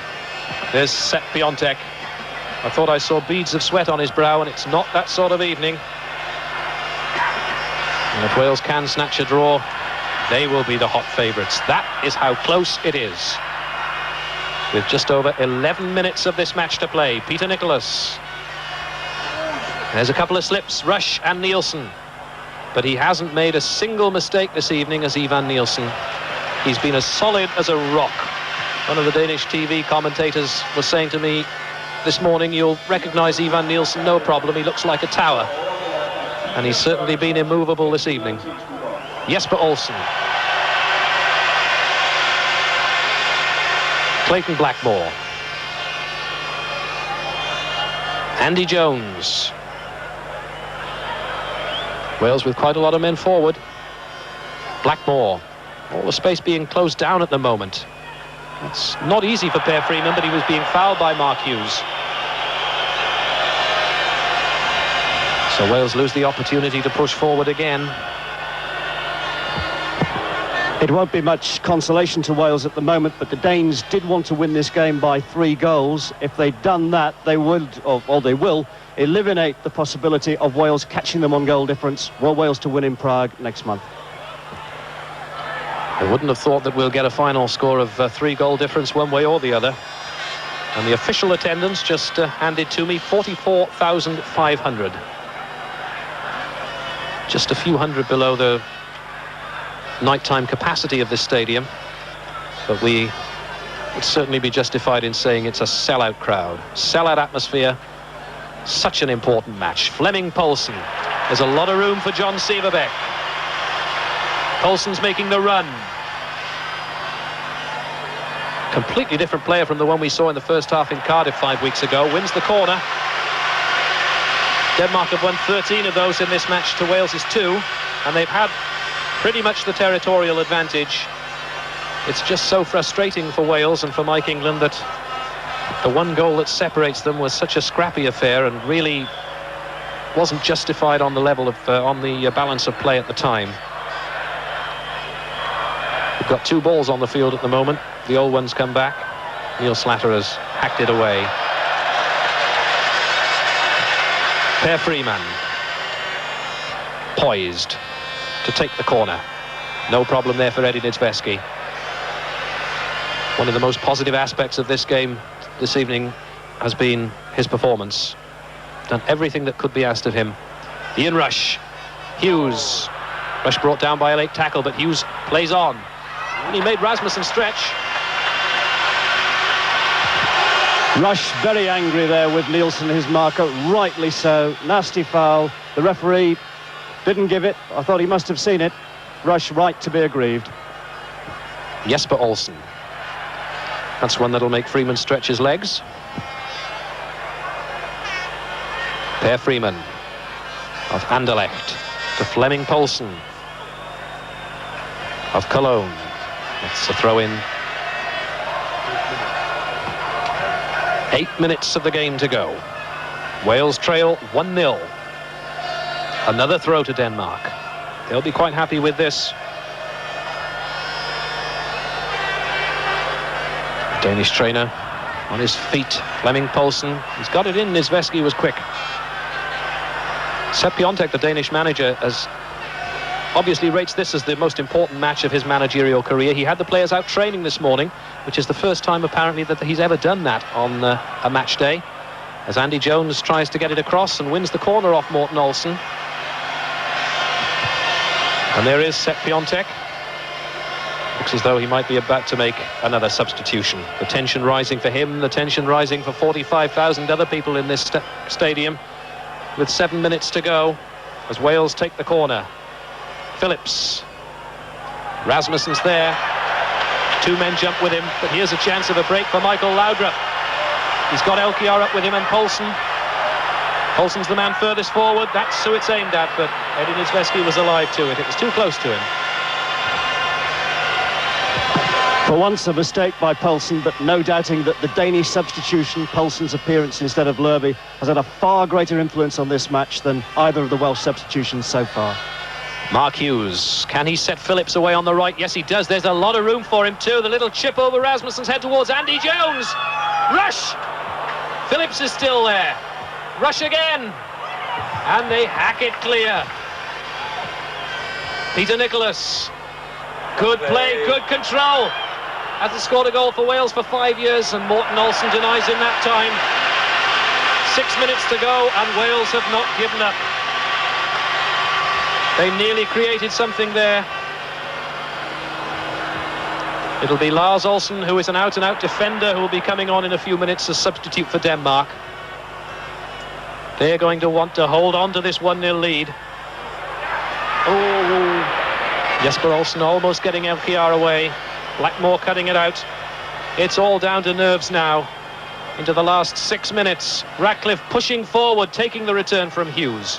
There's Sepp Piontek. I thought I saw beads of sweat on his brow, and it's not that sort of evening. And if Wales can snatch a draw, they will be the hot favourites. That is how close it is. With just over 11 minutes of this match to play. Peter Nicholas. There's a couple of slips, Rush and Nielsen. But he hasn't made a single mistake this evening as Ivan Nielsen. He's been as solid as a rock. One of the Danish TV commentators was saying to me this morning, you'll recognise Ivan Nielsen, no problem, he looks like a tower. And he's certainly been immovable this evening. Jesper Olsen. Clayton Blackmore. Andy Jones. Wales with quite a lot of men forward. Blackmore. All the space being closed down at the moment. It's not easy for Per Freeman, but he was being fouled by Mark Hughes. So Wales lose the opportunity to push forward again. It won't be much consolation to Wales at the moment, but the Danes did want to win this game by 3 goals. If they'd done that, they would, or they will, eliminate the possibility of Wales catching them on goal difference were Wales to win in Prague next month. I wouldn't have thought that we'll get a final score of 3 goal difference one way or the other. And the official attendance just handed to me 44,500. Just a few hundred below the nighttime capacity of this stadium, but we would certainly be justified in saying it's a sellout crowd, sellout atmosphere. Such an important match. Flemming Poulsen. There's a lot of room for John Sieverbeck. Poulsen's making the run. Completely different player from the one we saw in the first half in Cardiff 5 weeks ago. Wins the corner. Denmark have won 13 of those in this match to Wales's 2, and they've had pretty much the territorial advantage. It's just so frustrating for Wales and for Mike England that the one goal that separates them was such a scrappy affair and really wasn't justified on the level of on the balance of play at the time. We've got 2 balls on the field at the moment. The old ones come back. Neil Slatter has hacked it away. Per Freeman, poised to take the corner. No problem there for Eddie Niedzwiecki. One of the most positive aspects of this game this evening has been his performance. Done everything that could be asked of him. Ian Rush. Hughes. Rush brought down by a late tackle, but Hughes plays on. And he made Rasmussen stretch. Rush very angry there with Nielsen, his marker, rightly so. Nasty foul. The referee didn't give it. I thought he must have seen it. Rush right to be aggrieved. Jesper Olsen. That's one that'll make Freeman stretch his legs. Per Freeman of Anderlecht to Flemming Poulsen. of Cologne. It's a throw-in. 8 minutes of the game to go. Wales trail 1-0. Another throw to Denmark. They'll be quite happy with this. Danish trainer on his feet, Flemming Poulsen. He's got it in. Nizveski was quick. Sepp Piontek, the Danish manager, obviously rates this as the most important match of his managerial career. He had the players out training this morning, which is the first time apparently that he's ever done that on a match day, as Andy Jones tries to get it across and wins the corner off Morten Olsen. And there is Sepp Piontek. Looks as though he might be about to make another substitution. The tension rising for him, the tension rising for 45,000 other people in this stadium, with 7 minutes to go as Wales take the corner. Phillips. Rasmussen's there. 2 men jump with him, but here's a chance of a break for Michael Laudrup. He's got Elkiar up with him and Poulsen. Poulsen's the man furthest forward. That's who it's aimed at, but Eddie Nizveski was alive to it. It was too close to him. For once, a mistake by Poulsen, but no doubting that the Danish substitution, Poulsen's appearance instead of Lerby, has had a far greater influence on this match than either of the Welsh substitutions so far. Mark Hughes, can he set Phillips away on the right? Yes, he does. There's a lot of room for him too. The little chip over Rasmussen's head towards Andy Jones. Rush! Phillips is still there. Rush again. And they hack it clear. Peter Nicholas. Good play, good control. Hasn't scored a goal for Wales for 5 years, and Morten Olsen denies him that time. 6 minutes to go, and Wales have not given up. They nearly created something there. It'll be Lars Olsen, who is an out-and-out defender, who will be coming on in a few minutes as substitute for Denmark. They're going to want to hold on to this 1-0 lead. Oh, Jesper Olsen almost getting Elkiar away. Blackmore cutting it out. It's all down to nerves now. Into the last 6 minutes. Ratcliffe pushing forward, taking the return from Hughes.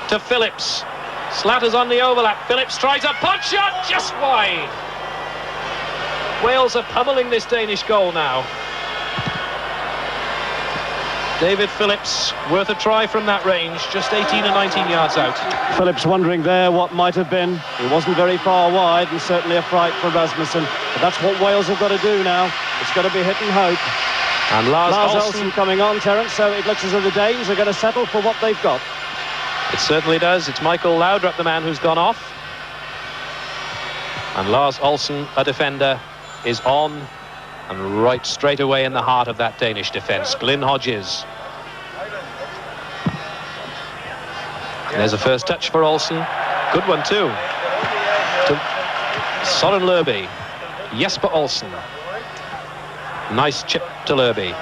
To Phillips. Slatters on the overlap. Phillips tries a punch shot, just wide. Wales are pummeling this Danish goal now. David Phillips, worth a try from that range, just 18 or 19 yards out. Phillips wondering there what might have been. He wasn't very far wide, and certainly a fright for Rasmussen. But that's what Wales have got to do now. It's got to be hit and hope. And Lars Olsen coming on, Terence, so it looks as though the Danes are going to settle for what they've got. It certainly does. It's Michael Laudrup, the man who's gone off. And Lars Olsen, a defender, is on and right straight away in the heart of that Danish defence. Glyn Hodges. And there's a first touch for Olsen. Good one too. To Søren Lerby. Jesper Olsen. Nice chip to Lerby.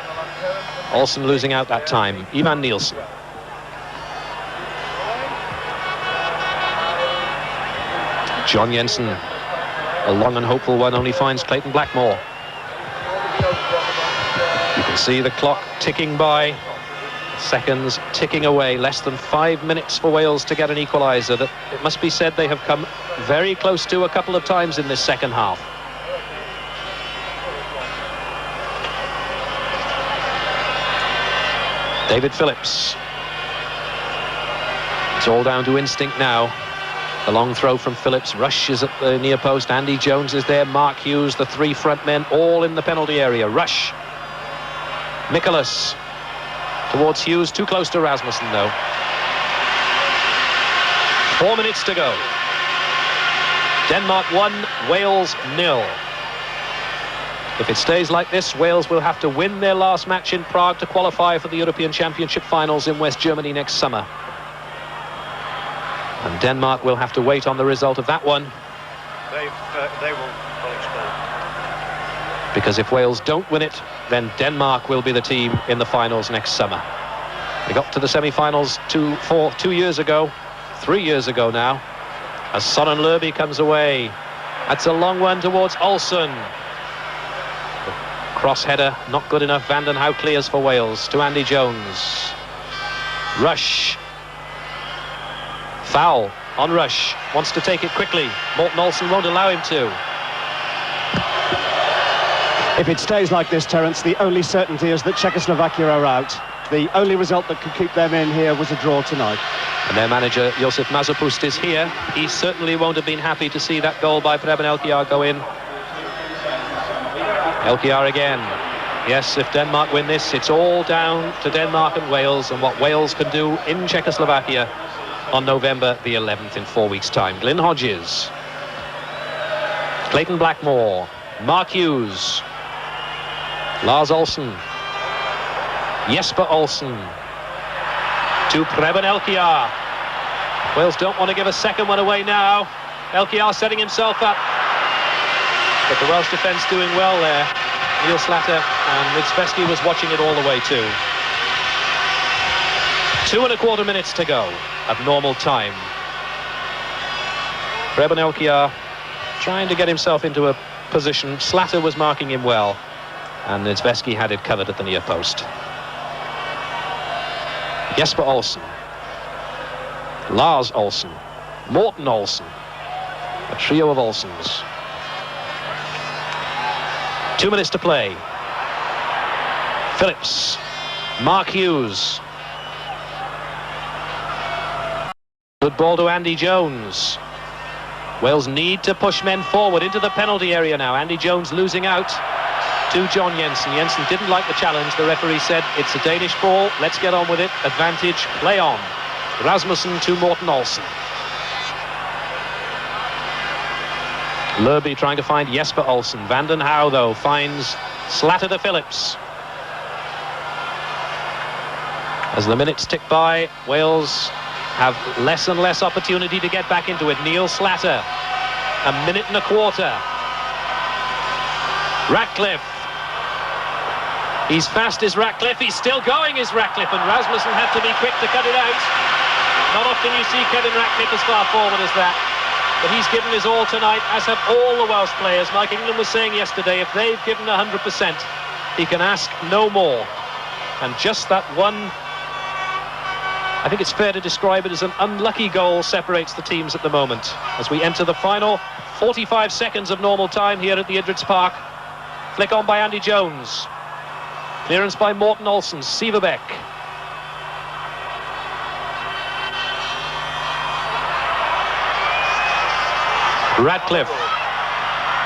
Olsen losing out that time. Ivan Nielsen. John Jensen, a long and hopeful one, only finds Clayton Blackmore. You can see the clock ticking by, seconds ticking away, less than 5 minutes for Wales to get an equaliser that, it must be said, they have come very close to a couple of times in this second half. David Phillips. It's all down to instinct now. The long throw from Phillips. Rush is at the near post. Andy Jones is there. Mark Hughes, the 3 front men, all in the penalty area. Rush. Nicholas towards Hughes. Too close to Rasmussen, though. 4 minutes to go. Denmark 1, Wales 0. If it stays like this, Wales will have to win their last match in Prague to qualify for the European Championship finals in West Germany next summer. And Denmark will have to wait on the result of that one. They will explain. Because if Wales don't win it, then Denmark will be the team in the finals next summer. They got to the semi-finals 2 years ago, 3 years ago now, as Søren Lerby comes away. That's a long one towards Olsen. The cross header, not good enough. Vanden Hauw clears for Wales to Andy Jones. Rush. Foul Onrush wants to take it quickly. Morten Olsen won't allow him to. If it stays like this, Terence, the only certainty is that Czechoslovakia are out. The only result that could keep them in here was a draw tonight. And their manager, Josef Mazopust, is here. He certainly won't have been happy to see that goal by Preben Elkjær go in. Elkjær again. Yes, if Denmark win this, it's all down to Denmark and Wales and what Wales can do in Czechoslovakia on November the 11th in 4 weeks' time. Glyn Hodges. Clayton Blackmore. Mark Hughes. Lars Olsen. Jesper Olsen to Preben Elkjær. Wales don't want to give a second one away now. Elkjær setting himself up. But the Welsh defence doing well there. Neil Slatter and Mitzveski was watching it all the way too. 2¼ minutes to go at normal time. Preben Elkjær trying to get himself into a position. Slatter was marking him well. And Mitzveski had it covered at the near post. Jesper Olsen, Lars Olsen, Morten Olsen, a trio of Olsens. 2 minutes to play. Phillips, Mark Hughes. Good ball to Andy Jones. Wales need to push men forward into the penalty area now. Andy Jones losing out to John Jensen. Jensen didn't like the challenge. The referee said, it's a Danish ball, let's get on with it. Advantage, play on. Rasmussen to Morten Olsen. Lerby trying to find Jesper Olsen. Vanden Hauwe, though, finds Slatter to Phillips. As the minutes tick by, Wales have less and less opportunity to get back into it. Neil Slatter, 1 minute and a quarter. Ratcliffe. He's fast as Ratcliffe, he's still going as Ratcliffe, and Rasmussen had to be quick to cut it out. Not often you see Kevin Ratcliffe as far forward as that, but he's given his all tonight, as have all the Welsh players. Mike England was saying yesterday, if they've given 100%, he can ask no more. And just that one, I think it's fair to describe it as an unlucky goal, separates the teams at the moment. As we enter the final 45 seconds of normal time here at the Idrits Park. Flick on by Andy Jones. Clearance by Morten Olsen. Sieverbeck. Ratcliffe.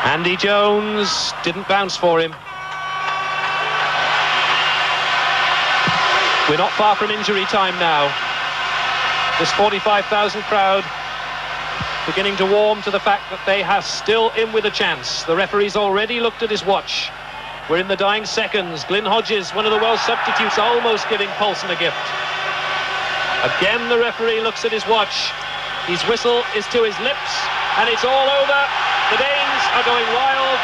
Andy Jones didn't bounce for him. We're not far from injury time now. This 45,000 crowd beginning to warm to the fact that they are still in with a chance. The referee's already looked at his watch. We're in the dying seconds. Glyn Hodges, one of the Welsh substitutes, almost giving Poulsen a gift. Again, the referee looks at his watch. His whistle is to his lips, and it's all over. The Danes are going wild.